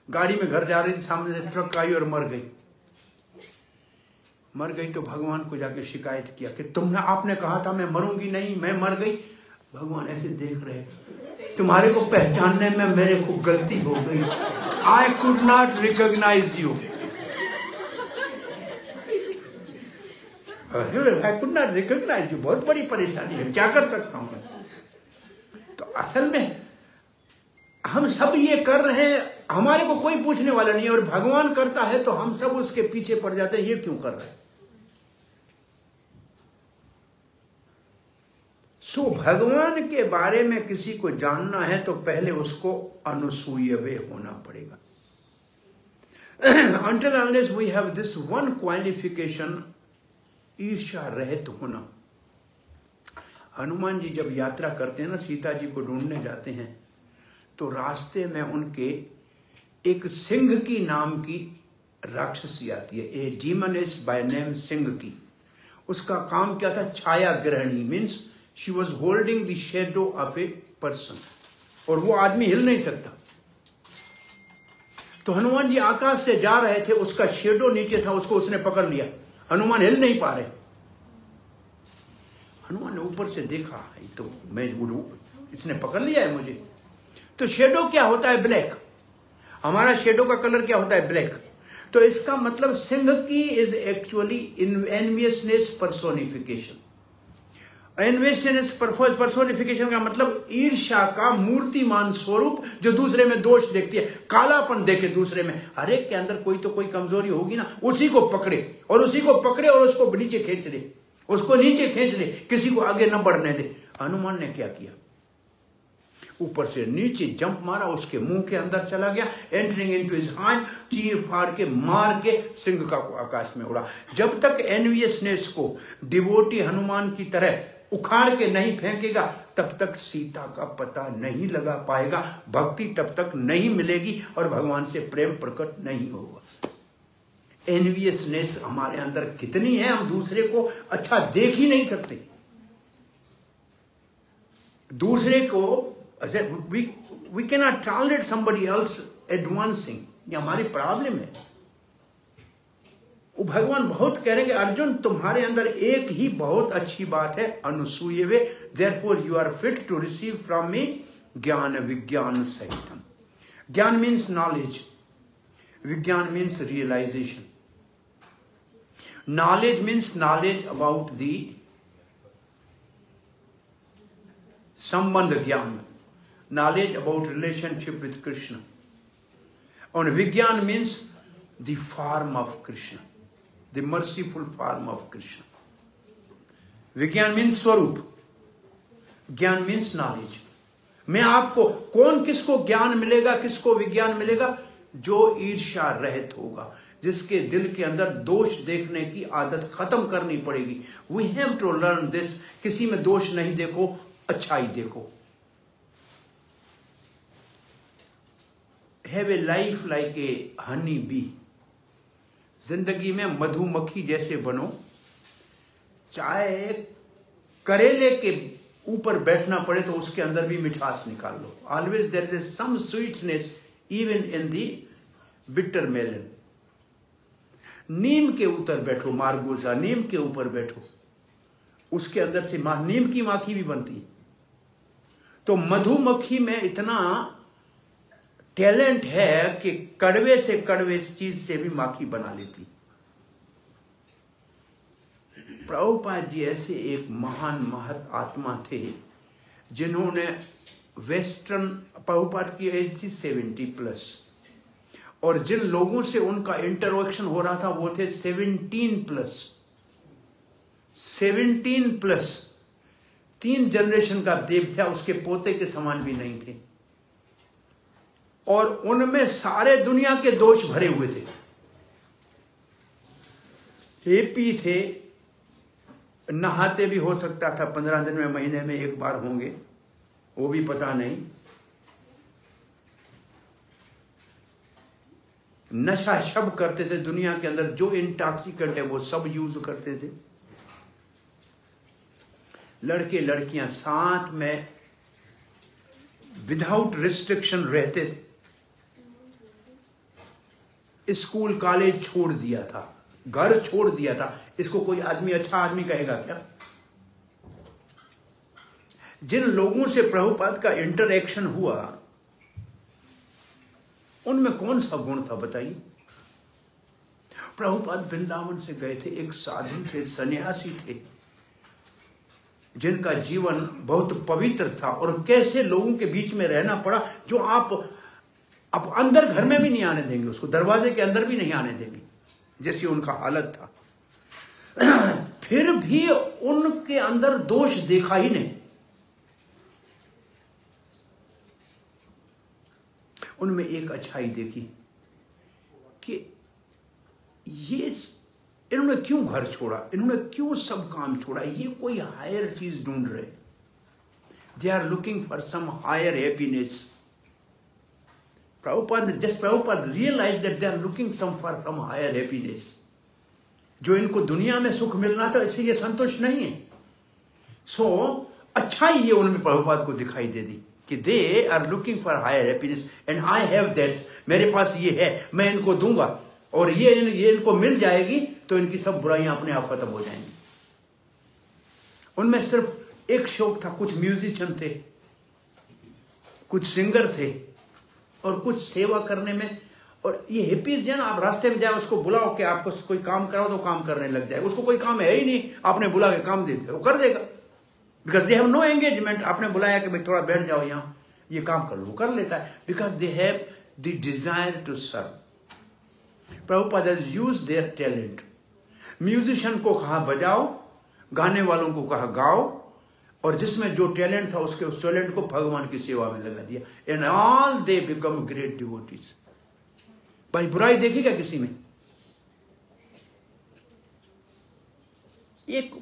गाड़ी में घर जा रही थी, सामने से ट्रक आई और मर गई। मर गई तो भगवान को जाके शिकायत किया कि आपने कहा था मैं मरूंगी नहीं, मैं मर गई। भगवान ऐसे देख रहे, तुम्हारे को पहचानने में मेरे को गलती हो गई। I could not recognise you, I could not recognise you. बहुत बड़ी परेशानी है, क्या कर सकता हूं मैं। तो असल में हम सब ये कर रहे हैं, हमारे को कोई पूछने वाला नहीं है, और भगवान करता है तो हम सब उसके पीछे पड़ जाते हैं, ये क्यों कर रहे हैं। सो भगवान के बारे में किसी को जानना है तो पहले उसको अनुसूयवे होना पड़ेगा। Until unless we have this one qualification, ईर्ष्या रहित होना। हनुमान जी जब यात्रा करते हैं ना, सीता जी को ढूंढने जाते हैं, तो रास्ते में उनके एक सिंह की नाम की राक्षसी आती है। A demon is by name Simhika. उसका काम क्या था, छाया ग्रहणी, means she was holding the shadow of a person, और वो आदमी हिल नहीं सकता। तो हनुमान जी आकाश से जा रहे थे, उसका शेडो नीचे था, उसको उसने पकड़ लिया, हनुमान हिल नहीं पा रहे। हनुमान ने ऊपर से देखा, तो मैं इसने पकड़ लिया है मुझे। तो शेडो क्या होता है, ब्लैक। हमारा शेडो का कलर क्या होता है, ब्लैक। तो इसका मतलब सिंह की is actually enviousness personification. Enviousness personification का मतलब ईर्ष्या का मूर्तिमान स्वरूप, जो दूसरे में दोष देखती है, कालापन देखे दूसरे में। हर एक के अंदर कोई तो कोई कमजोरी होगी ना, उसी को पकड़े और उसको नीचे खींच ले, उसको नीचे खींच ले, किसी को आगे न बढ़ने दे। हनुमान ने क्या किया, ऊपर से नीचे जंप मारा, उसके मुंह के अंदर चला गया, एंटरिंग इनटू हिज हैंड, चीर फाड़ के मार के सिंह का आकाश में उड़ा। जब तक एनवियसनेस को डिवोटी हनुमान की तरह उखाड़ के नहीं फेंकेगा, तब तक सीता का पता नहीं लगा पाएगा, भक्ति तब तक नहीं मिलेगी और भगवान से प्रेम प्रकट नहीं होगा। एनवियसनेस हमारे अंदर कितनी है, हम दूसरे को अच्छा देख ही नहीं सकते। दूसरे को we cannot tolerate somebody else advancing, ये हमारी प्रॉब्लम है। वो भगवान बहुत कह रहे हैं कि अर्जुन तुम्हारे अंदर एक ही बहुत अच्छी बात है, अनुसूयवे, therefore you are fit to receive from me ज्ञान विज्ञान सहितम। ज्ञान मीन्स नॉलेज, विज्ञान means realisation. Knowledge means knowledge about the संबंध ज्ञान, knowledge about relationship with Krishna. And Vigyan means the form of Krishna, the merciful form of Krishna. Vigyan means Swarup. Gyan means knowledge. मैं आपको, कौन किसको ज्ञान मिलेगा, किसको विज्ञान मिलेगा, जो ईर्ष्या रहित होगा, जिसके दिल के अंदर दोष देखने की आदत खत्म करनी पड़ेगी। We have to learn this. किसी में दोष नहीं देखो, अच्छाई देखो। Have a life like a honey bee. जिंदगी में मधुमक्खी जैसे बनो। चाहे करेले के ऊपर बैठना पड़े तो उसके अंदर भी मिठास निकाल लो। Always there is some sweetness even in the bitter melon. नीम के ऊपर बैठो, मारगोजा, नीम के ऊपर बैठो, उसके अंदर से नीम की माखी भी बनती है। तो मधुमक्खी में इतना टैलेंट है कि कड़वे से कड़वे चीज से भी माखी बना लेती। प्रभुपाद जी ऐसे एक महान महत आत्मा थे जिन्होंने वेस्टर्न, प्रभुपाद की एज थी 70+, और जिन लोगों से उनका इंटरेक्शन हो रहा था वो थे 17+। 17+, 3 जनरेशन का देव था, उसके पोते के समान भी नहीं थे, और उनमें सारे दुनिया के दोष भरे हुए थे। हेपी थे, नहाते भी हो सकता था 15 दिन में, महीने में एक बार होंगे, वो भी पता नहीं। नशा सब करते थे दुनिया के अंदर, जो इंटॉक्सिकेंट है वो सब यूज करते थे। लड़के लड़कियां साथ में विदाउट रिस्ट्रिक्शन रहते थे। स्कूल कॉलेज छोड़ दिया था, घर छोड़ दिया था। इसको कोई आदमी अच्छा आदमी कहेगा क्या? जिन लोगों से प्रभुपाद का इंटरेक्शन हुआ उनमें कौन सा गुण था बताइए? प्रभुपाद वृंदावन से गए थे, एक साधु थे, सन्यासी थे, जिनका जीवन बहुत पवित्र था, और कैसे लोगों के बीच में रहना पड़ा जो आप अंदर घर में भी नहीं आने देंगे, उसको दरवाजे के अंदर भी नहीं आने देंगे, जैसी उनका हालत था। फिर भी उनके अंदर दोष देखा ही नहीं। उनमें एक अच्छाई देखी कि ये इन्होंने क्यों घर छोड़ा, इन्होंने क्यों सब काम छोड़ा, ये कोई हायर चीज ढूंढ रहे। They are looking for some higher happiness. Prabhupada realized that they are looking for some higher happiness. जो इनको दुनिया में सुख मिलना था, इससे ये संतुष्ट नहीं है। अच्छा ही ये उनमें प्रभुपाद को दिखाई दे दी कि they are looking for higher happiness and I have that. मेरे पास ये है, मैं इनको दूंगा, और ये इनको मिल जाएगी तो इनकी सब बुराइयां अपने आप खत्म हो जाएंगी। उनमें सिर्फ एक शौक था, कुछ म्यूजिशियन थे, कुछ सिंगर थे, और कुछ सेवा करने में। और ये हिप्पीज जो है ना, आप रास्ते में जाए उसको बुलाओ कि आपको कोई काम कराओ तो काम करने लग जाए। उसको कोई काम है ही नहीं, आपने बुला के काम दे दिया, वो कर देगा, because they have no engagement. आपने बुलाया कि भाई थोड़ा बैठ जाओ यहाँ, ये काम कर लो, वो कर लेता है, because they have the desire to serve. Prabhupada has used their talent. Musician को कहा बजाओ, गाने वालों को कहा गाओ, और जिसमें जो टैलेंट था उसके उस टैलेंट को भगवान की सेवा में लगा दिया। And all they become great devotees. भाई बुराई देखी क्या किसी में? एक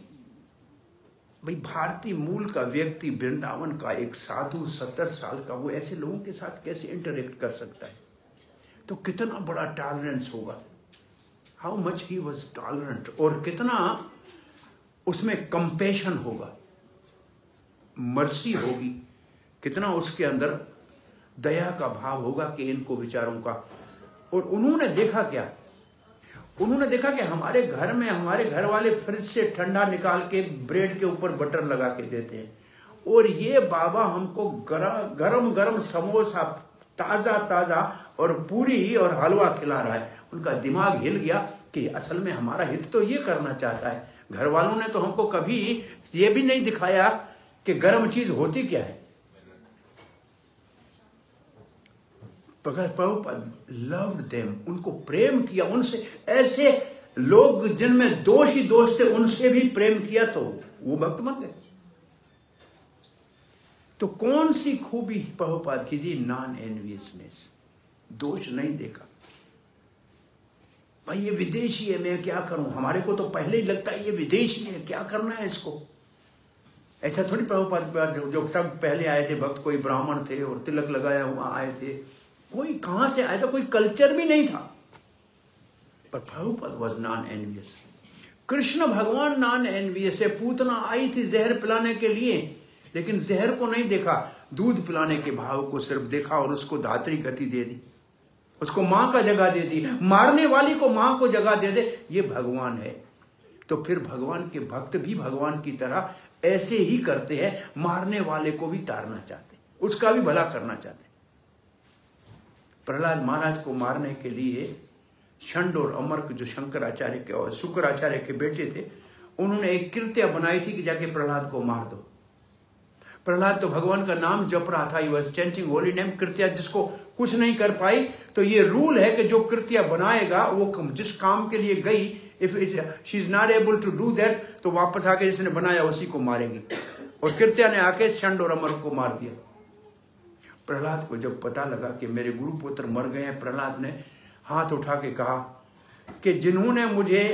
भाई भारतीय मूल का व्यक्ति, वृंदावन का एक साधु 70 साल का, वो ऐसे लोगों के साथ कैसे इंटरेक्ट कर सकता है? तो कितना बड़ा टॉलरेंस होगा, how much he was tolerant, और कितना उसमें कंपेशन होगा, मर्सी होगी, कितना उसके अंदर दया का भाव होगा कि इनको विचारों का। और उन्होंने देखा क्या? उन्होंने देखा कि हमारे घर में हमारे घर वाले फ्रिज से ठंडा निकाल के ब्रेड के ऊपर बटर लगा के देते हैं, और ये बाबा हमको गरम गरम समोसा ताजा ताजा और पूरी और हलवा खिला रहा है। उनका दिमाग हिल गया कि असल में हमारा हित तो ये करना चाहता है। घर वालों ने तो हमको कभी ये भी नहीं दिखाया कि गर्म चीज होती क्या है। प्रभुपाद लव्ड देम, उनको प्रेम किया, उनसे ऐसे लोग जिनमें दोष ही दोष थे उनसे भी प्रेम किया तो वो भक्त बन गए। तो कौन सी खूबी प्रभुपाद की थी? नॉन एनवियसनेस, दोष नहीं देखा। भाई ये विदेशी है, मैं क्या करूं, हमारे को तो पहले ही लगता है ये विदेशी है, क्या करना है इसको। ऐसा थोड़ी प्रभुपाद जो सब पहले आए थे भक्त, कोई ब्राह्मण थे और तिलक लगाया हुआ आए थे, कोई कहां से आया था, कोई कल्चर भी नहीं था। पर Prabhupada was non envious. Krishna भगवान नॉन एनवियस है। पूतना आई थी जहर पिलाने के लिए, लेकिन जहर को नहीं देखा, दूध पिलाने के भाव को सिर्फ देखा और उसको धात्री गति दे दी, उसको मां का जगह दे दी। मारने वाली को मां को जगह दे दे, ये भगवान है। तो फिर भगवान के भक्त भी भगवान की तरह ऐसे ही करते हैं, मारने वाले को भी तारना चाहते, उसका भी भला करना चाहते। प्रहलाद महाराज को मारने के लिए षंड और अमर्क, जो शंकराचार्य के और शुक्राचार्य के बेटे थे, उन्होंने एक कृत्या बनाई थी कि जाके प्रहलाद को मार दो। प्रहलाद तो भगवान का नाम जप रहा था, he was chanting holy name. कृत्या जिसको कुछ नहीं कर पाई, तो ये रूल है कि जो कृत्या बनाएगा वो जिस काम के लिए गई, if she is not able to do that, तो वापस आके जिसने बनाया उसी को मारेंगे। और कृत्या ने आके षंड और अमर्क को मार दिया। प्रहलाद को जब पता लगा कि मेरे गुरुपुत्र मर गए हैं, प्रहलाद ने हाथ उठा के कहा कि जिन्होंने मुझे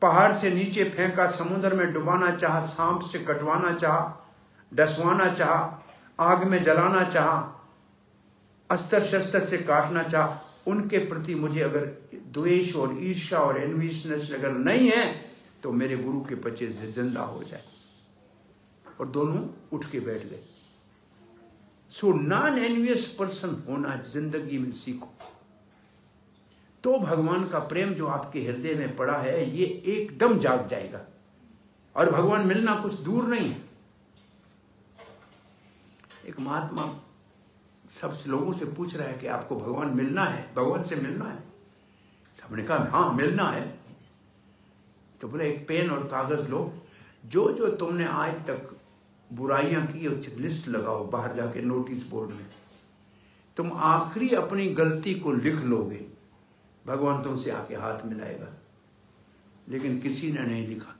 पहाड़ से नीचे फेंका, समुद्र में डुबाना चाहा, सांप से कटवाना चाहा, डसवाना चाहा, आग में जलाना चाहा, अस्त्र शस्त्र से काटना चाहा, उनके प्रति मुझे अगर द्वेष और ईर्ष्या और एनविशनेस अगर नहीं है तो मेरे गुरु के बच्चे से जिंदा हो जाए। और दोनों उठ के बैठ गए। सो नॉन एनवियस पर्सन होना जिंदगी में सीखो, तो भगवान का प्रेम जो आपके हृदय में पड़ा है ये एकदम जाग जाएगा और भगवान मिलना कुछ दूर नहीं है। एक महात्मा सब लोगों से पूछ रहा है कि आपको भगवान मिलना है, भगवान से मिलना है? सबने कहा हाँ मिलना है। तो बोले एक पेन और कागज लो, जो जो तुमने आज तक बुराइयां की उस लिस्ट लगाओ बाहर जाके नोटिस बोर्ड में। तुम आखिरी अपनी गलती को लिख लोगे, भगवान तुमसे आके हाथ मिलाएगा। लेकिन किसी ने नहीं लिखा,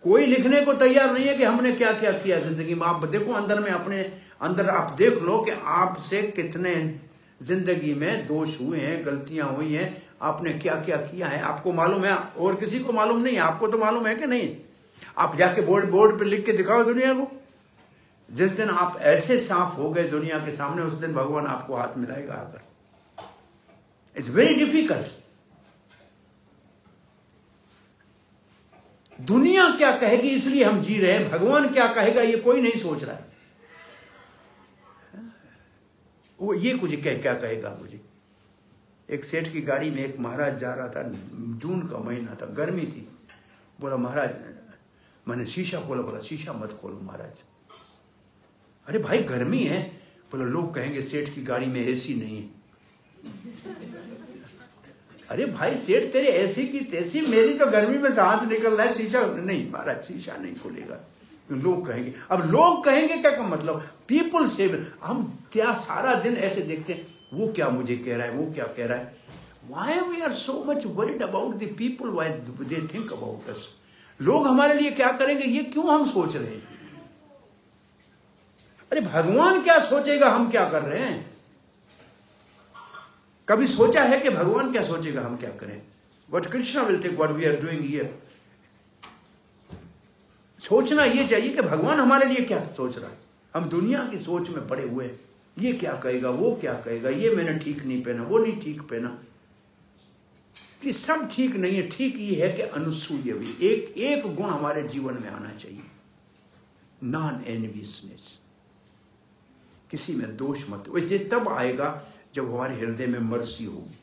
कोई लिखने को तैयार नहीं है कि हमने क्या क्या किया जिंदगी में। आप देखो अंदर में, अपने अंदर आप देख लो कि आपसे कितने जिंदगी में दोष हुए हैं, गलतियां हुई हैं, आपने क्या क्या किया है आपको मालूम है, और किसी को मालूम नहीं है। आपको तो मालूम है कि नहीं? आप जाके बोर्ड पे लिख के दिखाओ दुनिया को। जिस दिन आप ऐसे साफ हो गए दुनिया के सामने, उस दिन भगवान आपको हाथ मिलाएगा आकर। It's very difficult. दुनिया क्या कहेगी इसलिए हम जी रहे हैं, भगवान क्या कहेगा ये कोई नहीं सोच रहा है। वो ये कुछ क्या कहेगा मुझे। एक सेठ की गाड़ी में एक महाराज जा रहा था, जून का महीना था, गर्मी थी। बोला महाराज, मैंने शीशा खोला, बोला शीशा मत खोलो महाराज। अरे भाई गर्मी है। बोला लोग कहेंगे सेठ की गाड़ी में एसी नहीं है। अरे भाई सेठ तेरे एसी की तैसी, मेरी तो गर्मी में सांस निकल रहा है, शीशा नहीं महाराज, शीशा नहीं खुलेगा तो लोग कहेंगे। अब लोग कहेंगे क्या का मतलब, पीपल से हम क्या सारा दिन ऐसे देखते हैं, वो क्या मुझे कह रहा है, वो क्या कह रहा है। Why we are so much worried about the people, why they think about us? लोग हमारे लिए क्या करेंगे ये क्यों हम सोच रहे हैं। अरे भगवान क्या सोचेगा हम क्या कर रहे हैं। कभी सोचा है कि भगवान क्या सोचेगा हम क्या करें? What Krishna will think what we are doing here? सोचना ये चाहिए कि भगवान हमारे लिए क्या सोच रहा है। हम दुनिया की सोच में पड़े हुए हैं, ये क्या कहेगा, वो क्या कहेगा, ये मैंने ठीक नहीं पहना, वो नहीं ठीक पहना। ये सब ठीक नहीं है। ठीक ये है कि अनुसूय भी एक गुण हमारे जीवन में आना चाहिए, नॉन एनवियसनेस। किसी में दोष मत। वैसे तब आएगा जब हमारे हृदय में मर्सी होगी।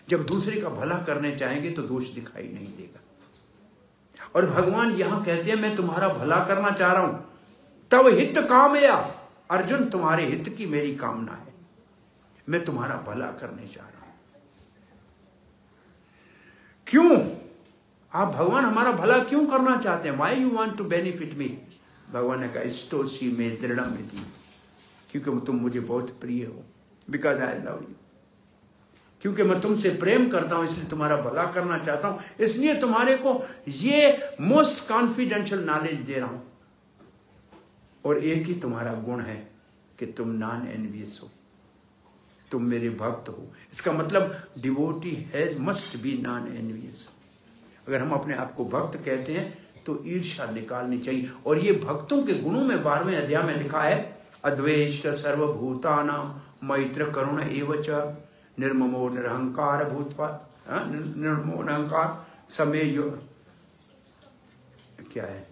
जब दूसरे का भला करने चाहेंगे तो दोष दिखाई नहीं देगा। और भगवान यहां कहते हैं मैं तुम्हारा भला करना चाह रहा हूं, तब हित कामया। अर्जुन तुम्हारे हित की मेरी कामना है, मैं तुम्हारा भला करने चाह रहा हूं। क्यों आप भगवान हमारा भला क्यों करना चाहते हैं? Why you want to benefit me? भगवान ने कहा स्तोषी में दृढ़ में थी, क्योंकि तुम मुझे बहुत प्रिय हो। बिकॉज आई लव यू, क्योंकि मैं तुमसे प्रेम करता हूं, इसलिए तुम्हारा भला करना चाहता हूं। इसलिए तुम्हारे को ये मोस्ट कॉन्फिडेंशियल नॉलेज दे रहा हूं। और एक ही तुम्हारा गुण है कि तुम नॉन एनवियस हो, तुम मेरे भक्त हो। इसका मतलब devotee has must be non envious. अगर हम अपने आप को भक्त कहते हैं तो ईर्ष्या निकालनी चाहिए। और ये भक्तों के गुणों में 12वें अध्याय में लिखा है, अद्वेष्ट सर्वभूतानां मैत्र करुण एवच निर्ममो निरहंकार भूत्वा, निर्ममो निरहंकार समेयो, क्या है,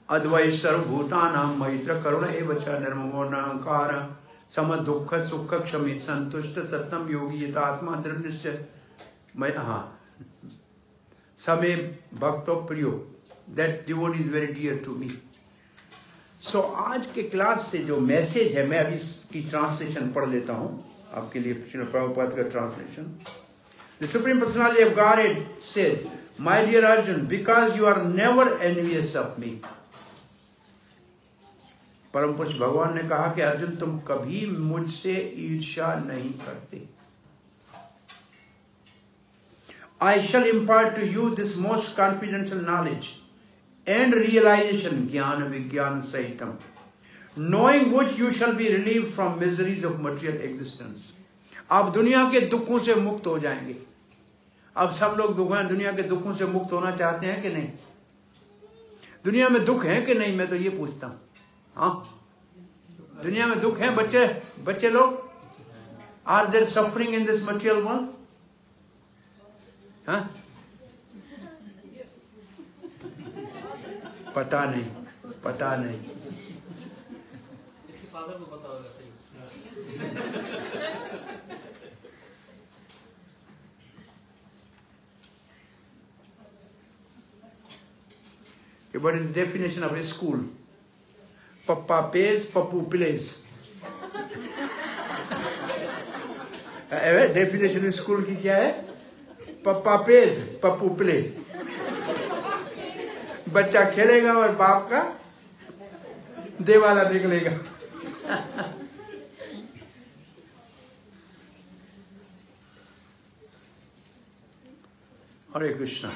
अद्वैत सर्वभूतानां मैत्र करुण एवच निर्ममो निरहंकार सम दुख सुख क्षमी संतुष्ट सत्यम योगी यथात्मा दृढ़ निश्चय मैं समे भक्तो प्रियो, that devotee is very dear to me. So आज के क्लास से जो मैसेज है, मैं अभी इसकी ट्रांसलेशन पढ़ लेता हूं आपके लिए, श्रील प्रभुपाद का translation. The supreme personality of Godhead said, my dear Arjun, because you are never envious of me. परम पुरुष भगवान ने कहा कि अर्जुन तुम कभी मुझसे ईर्ष्या नहीं करते। I shall impart to you this most confidential knowledge and realization, ज्ञान विज्ञान सहितम, knowing which you shall be relieved from miseries of material existence. आप दुनिया के दुखों से मुक्त हो जाएंगे। अब सब लोग दुनिया के दुखों से मुक्त होना चाहते हैं कि नहीं? दुनिया में दुख है कि नहीं, मैं तो ये पूछता हूं। हाँ, दुनिया में दुख है बच्चे बच्चे लोग, are there suffering in this material world? हाँ, पता नहीं, पता नहीं। What is the definition of a school? Papa pays, Papu plays. Definition of school की क्या है? Papa pays, Papu play. बच्चा खेलेगा और बाप का देवाला निकलेगा। हरे कृष्णा।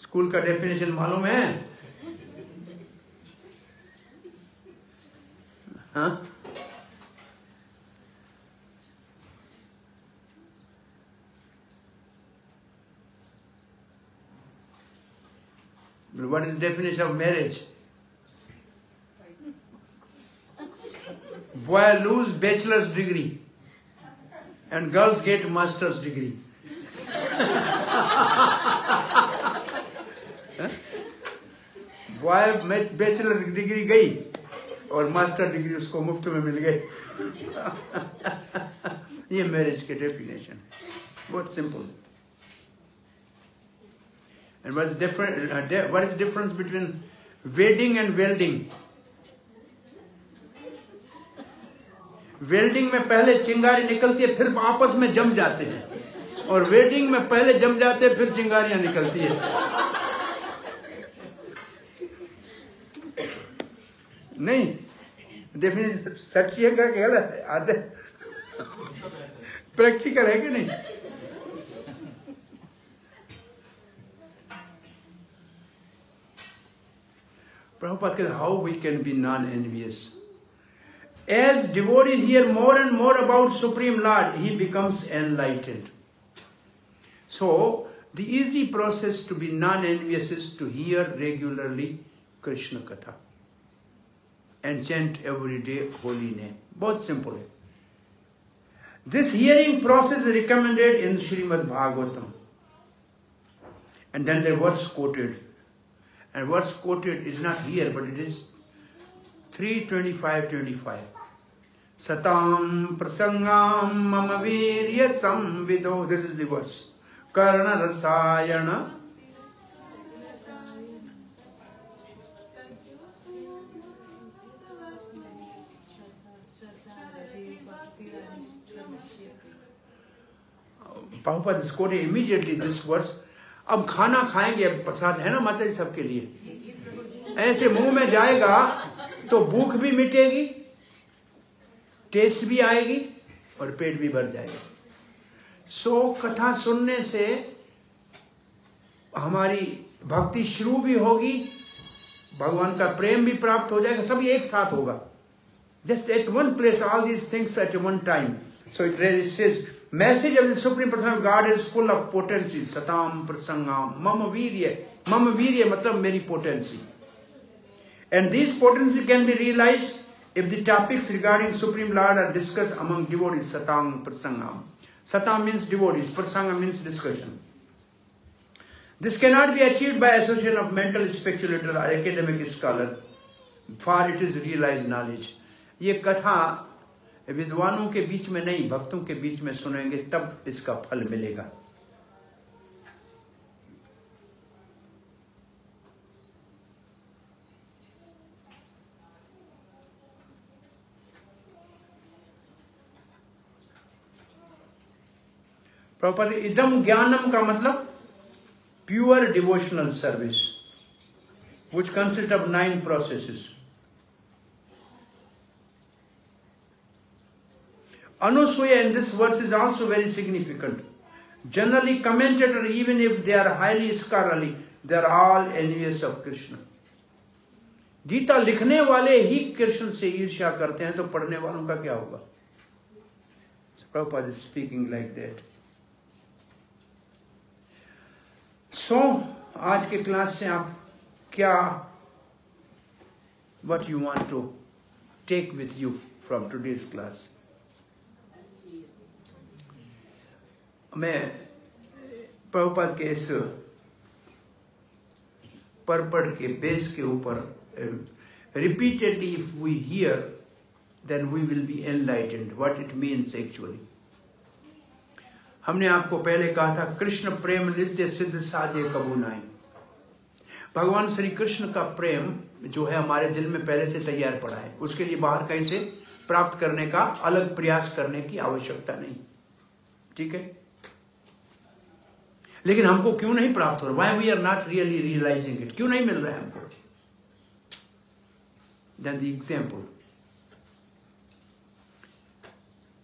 स्कूल का डेफिनेशन मालूम है? हाँ? What is the definition of marriage? Boy lose bachelor's degree and girls get master's degree. Boy में बैचलर डिग्री गई और मास्टर डिग्री उसको मुफ्त में मिल गई। ये मैरिज के डेफिनेशन है, बहुत simple. And what is difference between wedding and welding? Welding में पहले चिंगारी निकलती है फिर आपस में जम जाते हैं, और वेडिंग में पहले जम जाते हैं फिर चिंगारियां निकलती है। नहीं, डेफिनेशन सच है क्या गलत है? आधे प्रैक्टिकल है कि नहीं? Prabhupada said how we can be non-envious. As devotees hear more and more about Supreme Lord, he becomes enlightened. So, the easy process to be non-envious is to hear regularly Krishna Katha and chant every day holy name. Both simple. This hearing process is recommended in Srimad Bhagavatam. And then the verse quoted. And verse quoted is not here, but it is 3:25-25. Satam prasangam mama virya samvido. This is the verse. Karna rasayana. Prabhupada is quoting immediately this verse. अब खाना खाएंगे, अब प्रसाद है ना माता जी सबके लिए, ऐसे मुंह में जाएगा तो भूख भी मिटेगी, टेस्ट भी आएगी और पेट भी भर जाएगा। सो कथा सुनने से हमारी भक्ति शुरू भी होगी, भगवान का प्रेम भी प्राप्त हो जाएगा, सब एक साथ होगा। Just at one place, all these things at one time. So it really says, message of the Supreme Person of God is full of potency. Satam prasangam mama virya. Mama virya matlab meri potency. And these potency can be realized if the topics regarding Supreme Lord are discussed among devotees. Satam prasangam. Satam means devotees. Prasanga means discussion. This cannot be achieved by association of mental speculator or academic scholar. For it is realized knowledge. ये कथा विद्वानों के बीच में नहीं, भक्तों के बीच में सुनेंगे तब इसका फल मिलेगा। प्रॉपर इदम ज्ञानम का मतलब pure devotional service, which consists of 9 processes. Anusuya in this verse is also very significant. Generally commentator, even if they are highly scholarly, they are all envious of Krishna. Gita लिखने वाले ही कृष्ण से ईर्ष्या करते हैं, तो पढ़ने वालों का क्या होगा? Prabhupada is speaking like that. So, आज के क्लास से आप क्या what you want to take with you from today's class. मैं प्रभुपाद के इस पर्पड़ के बेस के ऊपर repeatedly if we hear, then we will be enlightened what it means actually. हमने आपको पहले कहा था कृष्ण प्रेम नित्य सिद्ध साधे कबू नाई। भगवान श्री कृष्ण का प्रेम जो है हमारे दिल में पहले से तैयार पड़ा है, उसके लिए बाहर कहीं से प्राप्त करने का अलग प्रयास करने की आवश्यकता नहीं। ठीक है, लेकिन हमको क्यों नहीं प्राप्त हो रहा? Why we are not really realizing it? क्यों नहीं मिल रहा है हमको? Then the example,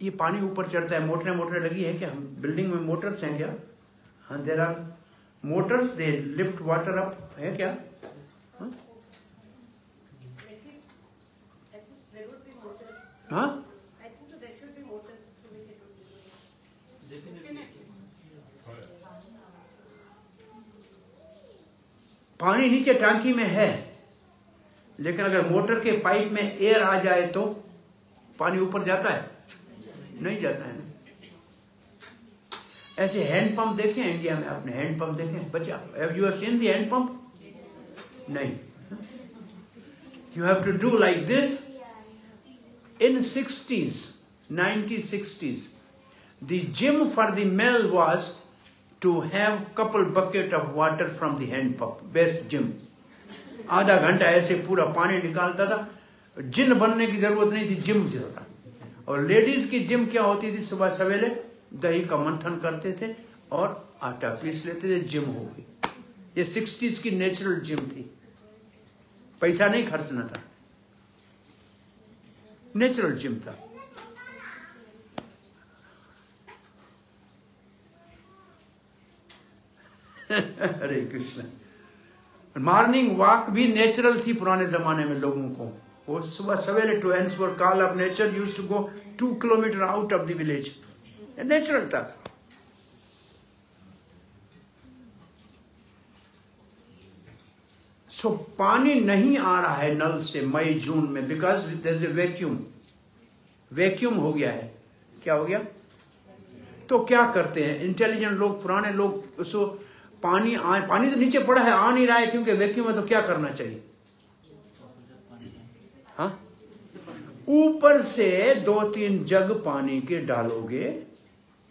ये पानी ऊपर चढ़ता है, मोटरें लगी है क्या? हम बिल्डिंग में मोटर्स हैं क्या? हाँ, there are motors, they lift water up, है क्या? हाँ, पानी नीचे टांकी में है, लेकिन अगर मोटर के पाइप में एयर आ जाए तो पानी ऊपर जाता है? नहीं जाता है। ऐसे हैंड पंप देखे इंडिया में? आपने हैंड पंप देखे? बच्चा, have you seen the hand pump? नहीं। You have to do like this. In 60s, 1960s, the gym for the male was to have couple bucket of water from the hand pump. Best gym. आधा घंटा ऐसे पूरा पानी निकालता था। जिन बनने की जरूरत नहीं थी, जिम चलता। और लेडीज की जिम क्या होती थी? सुबह सवेरे दही का मंथन करते थे और आटा पीस लेते थे, जिम हो गई। ये 60s की नेचुरल जिम थी, पैसा नहीं खर्चना था, नेचुरल जिम था। हरे कृष्ण। मॉर्निंग वॉक भी नेचुरल थी पुराने जमाने में लोगों को। वो सुबह सवेरे to answer call of nature used to go 2 kilometre out of the village. Natural था। सो पानी नहीं आ रहा है नल से मई जून में, because there is a vacuum. Vacuum हो गया है। क्या हो गया? तो क्या करते हैं इंटेलिजेंट लोग, पुराने लोग, उसको पानी तो नीचे पड़ा है, आ नहीं रहा है क्योंकि वैक्यूम है, तो क्या करना चाहिए? हाँ, ऊपर से 2-3 जग पानी के डालोगे।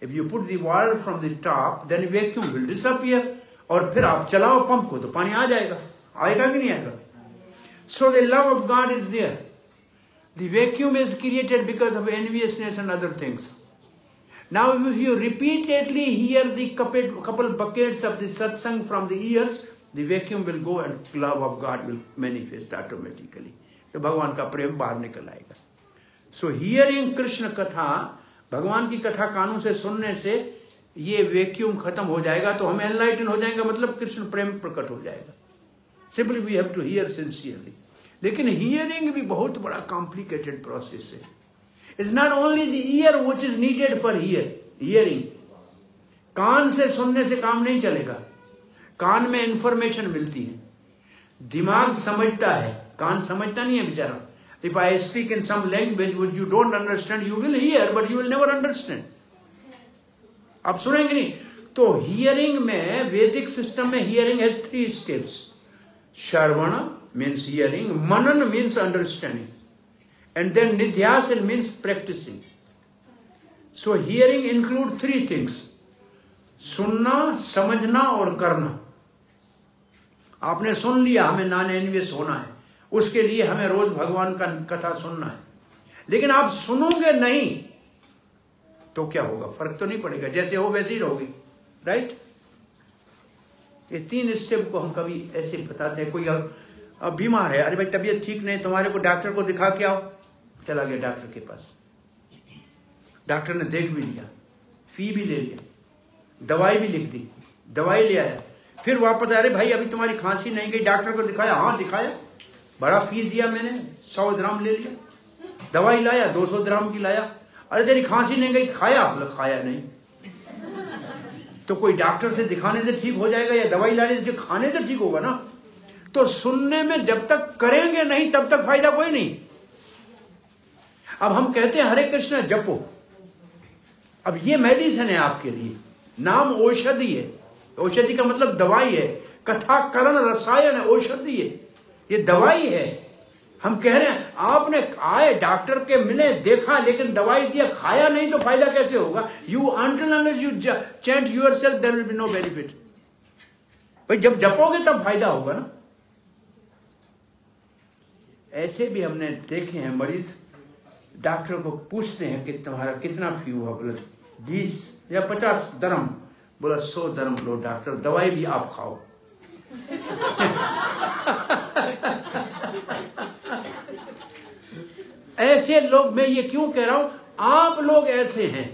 If you put the water from the top, then vacuum will disappear. और फिर आप चलाओ पंप को तो पानी आ जाएगा। आएगा कि नहीं आएगा? So the love of God is there. The vacuum is created because of enviousness and other things. Now if you repeatedly hear the couple buckets of the satsang from the ears, the vacuum will go and love of God will manifest automatically. तो भगवान का प्रेम बाहर निकल आएगा। So hearing कृष्ण कथा, भगवान की कथा कानों से सुनने से ये वैक्यूम खत्म हो जाएगा, तो हम एनलाइटन हो जाएंगे, मतलब कृष्ण प्रेम प्रकट हो जाएगा। Simply we have to hear sincerely. लेकिन हियरिंग भी बहुत बड़ा कॉम्प्लिकेटेड प्रोसेस है। It's not only the ear which is needed for hearing. कान से सुनने से काम नहीं चलेगा। कान में इंफॉर्मेशन मिलती है, दिमाग समझता है, कान समझता नहीं है बेचारा। If I speak in some language which you don't understand, you will hear, but you will never understand. आप सुनेंगे नहीं। तो हियरिंग में, वैदिक सिस्टम में hearing has 3 steps. Shravan means hearing, Manan means understanding, and then nidhyasana means practicing. So hearing include 3 things: सुनना, समझना और करना। आपने सुन लिया, हमें नॉन एनवियस होना है, उसके लिए हमें रोज भगवान का कथा सुनना है। लेकिन आप सुनोगे नहीं तो क्या होगा? फर्क तो नहीं पड़ेगा, जैसे हो वैसे ही रहोगे, राइट? ये 3 स्टेप को हम कभी ऐसे बताते हैं। कोई अब बीमार है, अरे भाई तबीयत ठीक नहीं, तुम्हारे को डॉक्टर को दिखा के आओ। चला गया डॉक्टर के पास, डॉक्टर ने देख भी लिया, फी भी ले लिया, दवाई भी लिख दी, दवाई ले आया, फिर वापस, अरे भाई अभी तुम्हारी खांसी नहीं गई, डॉक्टर को दिखाया, हाँ दिखाया, बड़ा फीस दिया मैंने, 100 ग्राम ले लिया, दवाई लाया 200 ग्राम की लाया, अरे तेरी खांसी नहीं गई, खाया? बोला खाया नहीं। तो कोई डॉक्टर से दिखाने से ठीक हो जाएगा या दवाई लाने से? खाने से ठीक होगा ना। तो सुनने में जब तक करेंगे नहीं तब तक फायदा कोई नहीं। अब हम कहते हैं हरे कृष्ण जपो, अब ये मेडिसिन है आपके लिए, नाम औषधि है। औषधि का मतलब दवाई है, कथा करण रसायन है, औषधि है, ये दवाई है। हम कह रहे हैं आपने आए डॉक्टर के मिले देखा लेकिन दवाई दिया खाया नहीं तो फायदा कैसे होगा? You until unless you chant yourself there will be no benefit. भाई जब जपोगे तब फायदा होगा ना। ऐसे भी हमने देखे हैं मरीज डॉक्टर को पूछते हैं कि तुम्हारा कितना फी हुआ, बोला 20 या 50 दरम, बोला 100 दरम लो डॉक्टर, दवाई भी आप खाओ। ऐसे लोग, मैं ये क्यों कह रहा हूं, आप लोग ऐसे हैं।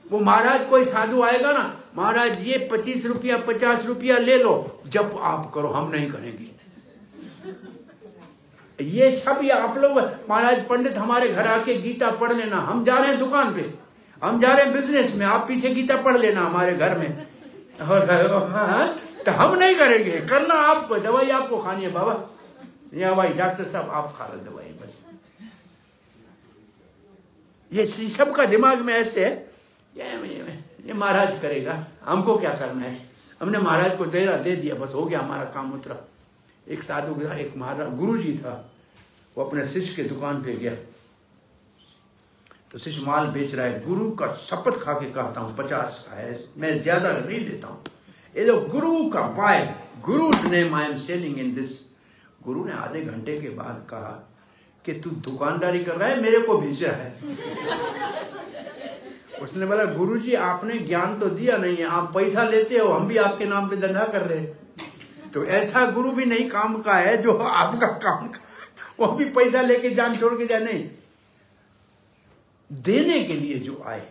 वो महाराज कोई साधु आएगा ना, महाराज ये 25 रुपया 50 रुपया ले लो, जब आप करो, हम नहीं करेंगे। ये सब ये आप लोग, महाराज पंडित हमारे घर आके गीता पढ़ लेना, हम जा रहे हैं दुकान पे, हम जा रहे हैं बिजनेस में, आप पीछे गीता पढ़ लेना हमारे घर में, और तो हम नहीं करेंगे। करना आप, दवाई आपको खानी है बाबा, या भाई डॉक्टर साहब आप खा लो दवाई बस। ये सबका दिमाग में ऐसे है, ये महाराज करेगा, हमको क्या करना है, हमने महाराज को दे दिया बस, हो गया हमारा काम उतरा। एक साधु था, एक महाराज गुरु जी था, वो अपने शिष्य के दुकान पे गया, तो शिष्य माल बेच रहा है, गुरु का शपथ खा के कहता हूँ 50 का है, मैं ज्यादा नहीं देता हूँ, ये जो गुरु का by guru's name I am selling in this. गुरु ने आधे घंटे के बाद कहा कि तू दुकानदारी कर रहा है, मेरे को भेजा है। उसने बोला गुरुजी आपने ज्ञान तो दिया नहीं है, आप पैसा लेते हो, हम भी आपके नाम पे धंधा कर रहे हैं। तो ऐसा गुरु भी नहीं काम का है जो आपका काम का, वो भी पैसा लेके जान छोड़ के जाए, नहीं, देने के लिए जो आए।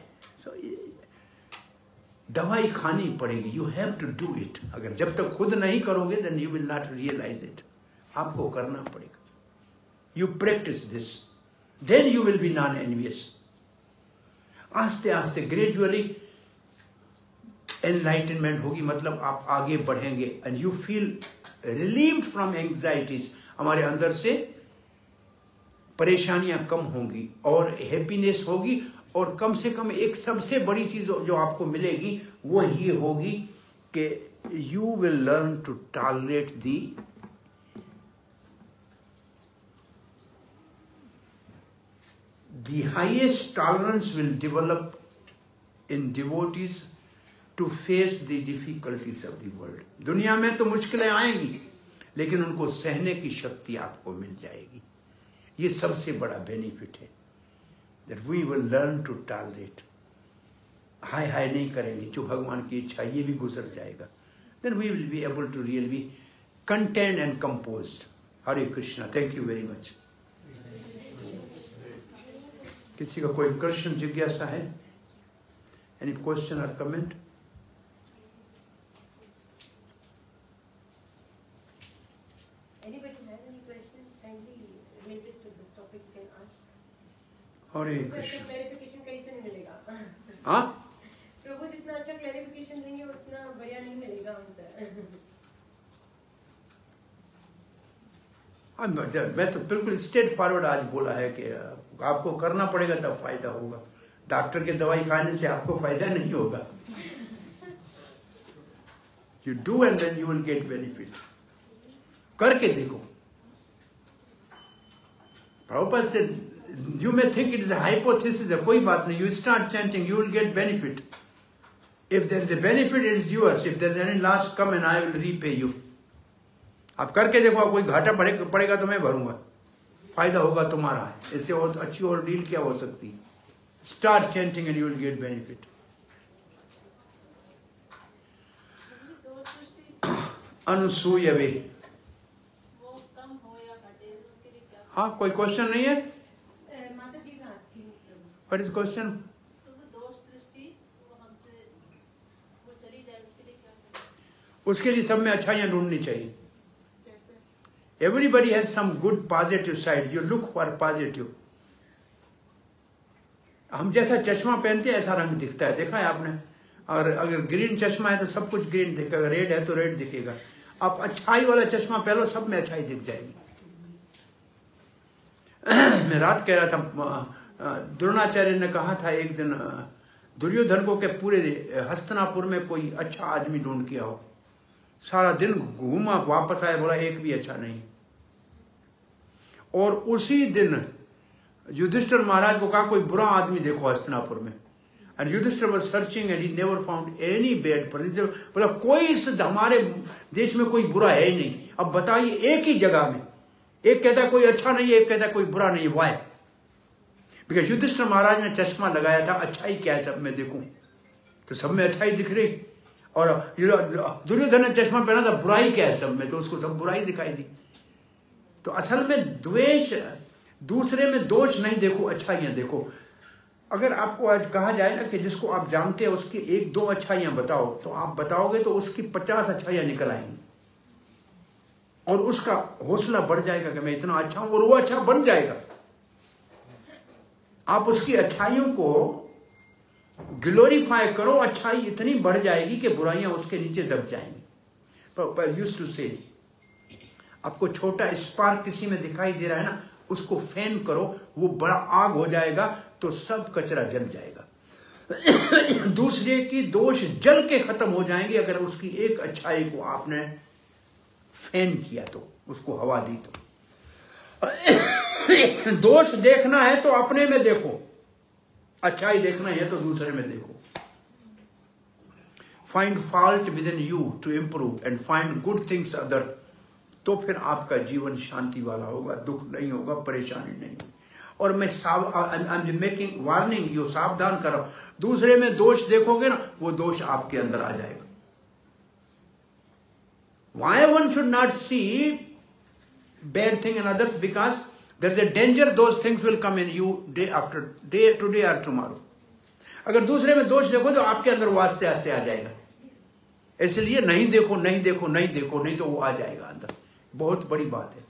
दवाई खानी पड़ेगी, you have to do it. अगर जब तक खुद नहीं करोगे then you will not realise it, आपको करना पड़ेगा। You practise this, then you will be non envious. आस्ते आस्ते ग्रेजुअली एनलाइटनमेंट होगी, मतलब आप आगे बढ़ेंगे and you feel relieved from anxieties. हमारे अंदर से परेशानियां कम होंगी और हैप्पीनेस होगी, और कम से कम एक सबसे बड़ी चीज जो आपको मिलेगी वो ये होगी कि you will learn to tolerate the highest tolerance will develop in devotees to face the difficulties of the world. दुनिया में तो मुश्किलें आएंगी लेकिन उनको सहने की शक्ति आपको मिल जाएगी। ये सबसे बड़ा बेनिफिट है, that we will learn to tolerate. हाय हाय नहीं करेंगे, जो भगवान की इच्छा ये भी गुजर जाएगा, then we will be able to really be content and composed. Hare Krishna. Thank you very much. किसी का कोई प्रश्न जिज्ञासा है? Any question or comment? Anybody has any questions kindly related to the topic you can ask. Hare Krishna. Clarification कहीं से नहीं मिलेगा। हाँ? प्रभु जितना अच्छा क्लैरिफिकेशन देंगे उतना बढ़िया नहीं मिलेगा हमसे। मैं तो बिल्कुल स्ट्रेट फॉरवर्ड आज बोला है कि आपको करना पड़ेगा तब फायदा होगा। डॉक्टर की दवाई खाने से आपको फायदा नहीं होगा। You do and then you will get benefit. करके देखो। प्रभुपाद से you may think it is a hypothesis, कोई बात नहीं, you start chanting, you will get benefit. If there is a benefit it is yours, if there is any loss come and I will repay you. आप करके देखो, कोई घाटा पड़ेगा तो मैं भरूंगा, फायदा होगा तुम्हारा। इससे और अच्छी और डील क्या हो सकती? Start chanting and you will get benefit. अनुसूय वे, हाँ कोई क्वेश्चन नहीं है? माता जी आस्किंग, व्हाट इज क्वेश्चन? उसके लिए सब में अच्छाइयां ढूंढनी चाहिए। Everybody has some good positive side. You look for positive. हम जैसा चश्मा पहनते हैं ऐसा रंग दिखता है, देखा है आपने? और अगर ग्रीन चश्मा है तो सब कुछ ग्रीन दिखेगा, रेड है तो रेड दिखेगा। आप अच्छाई वाला चश्मा पहनो, सब में अच्छाई दिख जाएगी। मैं रात कह रहा था, द्रोणाचार्य ने कहा था एक दिन दुर्योधन को कि पूरे हस्तिनापुर में कोई अच्छा आदमी ढूंढ के आओ। सारा दिन घूमा, वापस आया, बोला एक भी अच्छा नहीं। और उसी दिन युधिष्ठिर महाराज को कहा कोई बुरा आदमी देखो हस्तिनापुर में। And Yudhishthira was searching and he never found any bad person. बोला कोई इस हमारे देश में कोई बुरा है ही नहीं। अब बताइए, एक ही जगह में एक कहता है कोई अच्छा नहीं, एक कहता है कोई बुरा नहीं। वाई? बिकॉज युधिष्ठिर महाराज ने चश्मा लगाया था, अच्छाई क्या है सब में देखूं, तो सब में अच्छाई दिख रही। और दुर्योधन ने चश्मा पहना था, बुराई क्या है सब में, तो उसको सब बुराई दिखाई दी। तो असल में द्वेष, दूसरे में दोष नहीं देखो, अच्छाइयां देखो। अगर आपको आज कहा जाए ना कि जिसको आप जानते हैं उसकी एक दो अच्छाइयां बताओ, तो आप बताओगे तो उसकी 50 अच्छाइयां निकल आएंगी और उसका हौसला बढ़ जाएगा कि मैं इतना अच्छा हूं, और वो अच्छा बन जाएगा। आप उसकी अच्छाइयों को ग्लोरीफाई करो, अच्छाई इतनी बढ़ जाएगी कि बुराइयां उसके नीचे दब जाएंगी। पर यूज्ड टू से, आपको छोटा स्पार्क किसी में दिखाई दे रहा है ना, उसको फैन करो, वो बड़ा आग हो जाएगा, तो सब कचरा जल जाएगा। दूसरे की दोष जल के खत्म हो जाएंगे अगर उसकी एक अच्छाई को आपने फैन किया, तो उसको हवा दी। तो दोष देखना है तो अपने में देखो, अच्छाई देखना है तो दूसरे में देखो। Find fault within you to improve and find good things other, तो फिर आपका जीवन शांति वाला होगा, दुख नहीं होगा, परेशानी नहीं होगी। और मैं I am making warning you, सावधान करो। दूसरे में दोष देखोगे ना, वो दोष आपके अंदर आ जाएगा। Why one should not see bad thing in others? Because there's a danger those things will come in you day after day, today or tomorrow. अगर दूसरे में दोष देखो तो आपके अंदर वो आस्ते आस्ते आ जाएगा। इसलिए नहीं देखो, नहीं देखो, नहीं देखो, नहीं तो वो आ जाएगा अंदर। बहुत बड़ी बात है।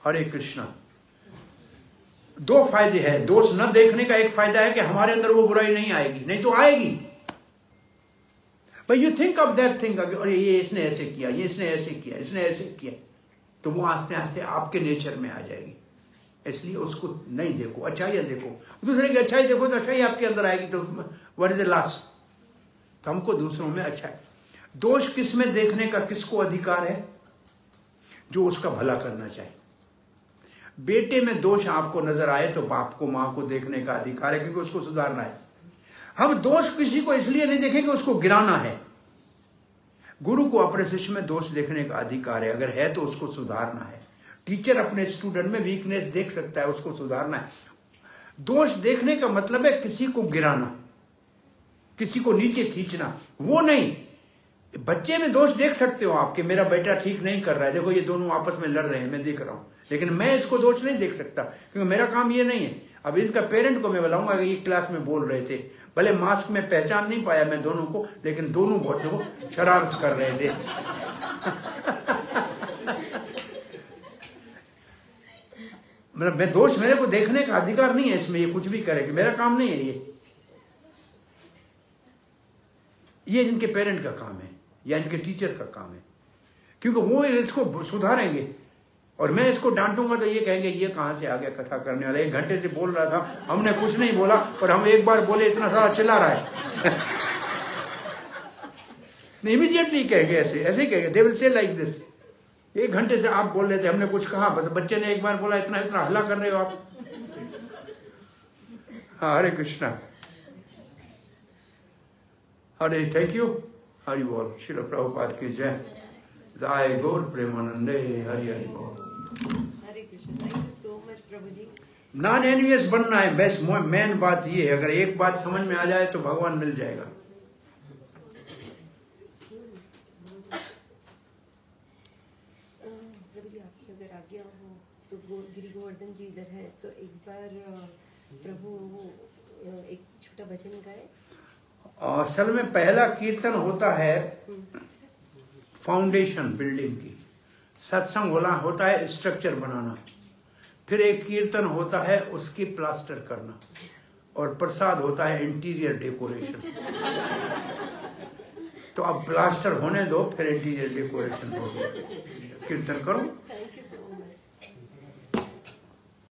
हरे कृष्णा। दो फायदे हैं दोष न देखने का। एक फायदा है कि हमारे अंदर वो बुराई नहीं आएगी, नहीं तो आएगी। But you think of that thing, अरे ये इसने ऐसे किया, ये इसने ऐसे किया, इसने ऐसे किया, तो वो आस्ते आस्ते आपके नेचर में आ जाएगी। इसलिए उसको नहीं देखो, अच्छाइयां देखो। दूसरे की अच्छाई देखो तो अच्छाई आपके अंदर आएगी। तो व्हाट इज द लॉस? तो हमको दूसरों में अच्छा है। दोष किस में देखने का किसको अधिकार है? जो उसका भला करना चाहे। बेटे में दोष आपको नजर आए तो बाप को, मां को देखने का अधिकार है, क्योंकि उसको सुधारना है। हम दोष किसी को इसलिए नहीं देखेंगे उसको गिराना है। गुरु को अपने शिष्य में दोष देखने का अधिकार है, अगर है तो उसको सुधारना है। टीचर अपने स्टूडेंट में वीकनेस देख सकता है, उसको सुधारना है। दोष देखने का मतलब है किसी को गिराना, किसी को नीचे खींचना, वो नहीं। बच्चे में दोष देख सकते हो आपके, मेरा बेटा ठीक नहीं कर रहा है, देखो ये दोनों आपस में लड़ रहे हैं, मैं देख रहा हूं, लेकिन मैं इसको दोष नहीं देख सकता क्योंकि मेरा काम ये नहीं है। अब इनका पेरेंट को मैं बुलाऊंगा कि ये क्लास में बोल रहे थे, भले मास्क में पहचान नहीं पाया मैं दोनों को, लेकिन दोनों बच्चों शरारत कर रहे थे। मतलब मैं दोष, मेरे को देखने का अधिकार नहीं है इसमें, ये कुछ भी करे, मेरा काम नहीं है ये इनके पेरेंट का काम है या इनके टीचर का काम है, क्योंकि वो इसको सुधारेंगे। और मैं इसको डांटूंगा तो ये कहेंगे ये कहां से आ गया कथा करने वाला, 1 घंटे से बोल रहा था, हमने कुछ नहीं बोला और हम एक बार बोले इतना सारा चिल्ला रहा है। इमीडिएटली कहेंगे, ऐसे ऐसे कहेंगे, they will say like this. 1 घंटे से आप बोल रहे थे, हमने कुछ कहा, बस बच्चे ने एक बार बोला, इतना इतना हल्ला कर रहे हो आप। हाँ, हरे कृष्णा। हरे, थैंक यू। हरि बोल। श्री प्रभुपाद की जय। जय गौर प्रेमानंदे। हरि हरि बोल। Hare Krishna. Thank you so much प्रभु जी। नॉन एनवियस बनना है, बेस्ट मेन बात ये है। अगर एक बात समझ में आ जाए तो भगवान मिल जाएगा। प्रभु जी, आपकी अगर आज्ञा हो तो गिरि गोवर्धन जी इधर है, तो एक बार प्रभु एक छोटा भजन गाए। असल में पहला कीर्तन होता है फाउंडेशन बिल्डिंग की, सत्संग होता है स्ट्रक्चर बनाना, फिर एक कीर्तन होता है उसकी प्लास्टर करना, और प्रसाद होता है इंटीरियर डेकोरेशन। तो अब प्लास्टर होने दो, फिर इंटीरियर डेकोरेशन होगी। कीर्तन करो।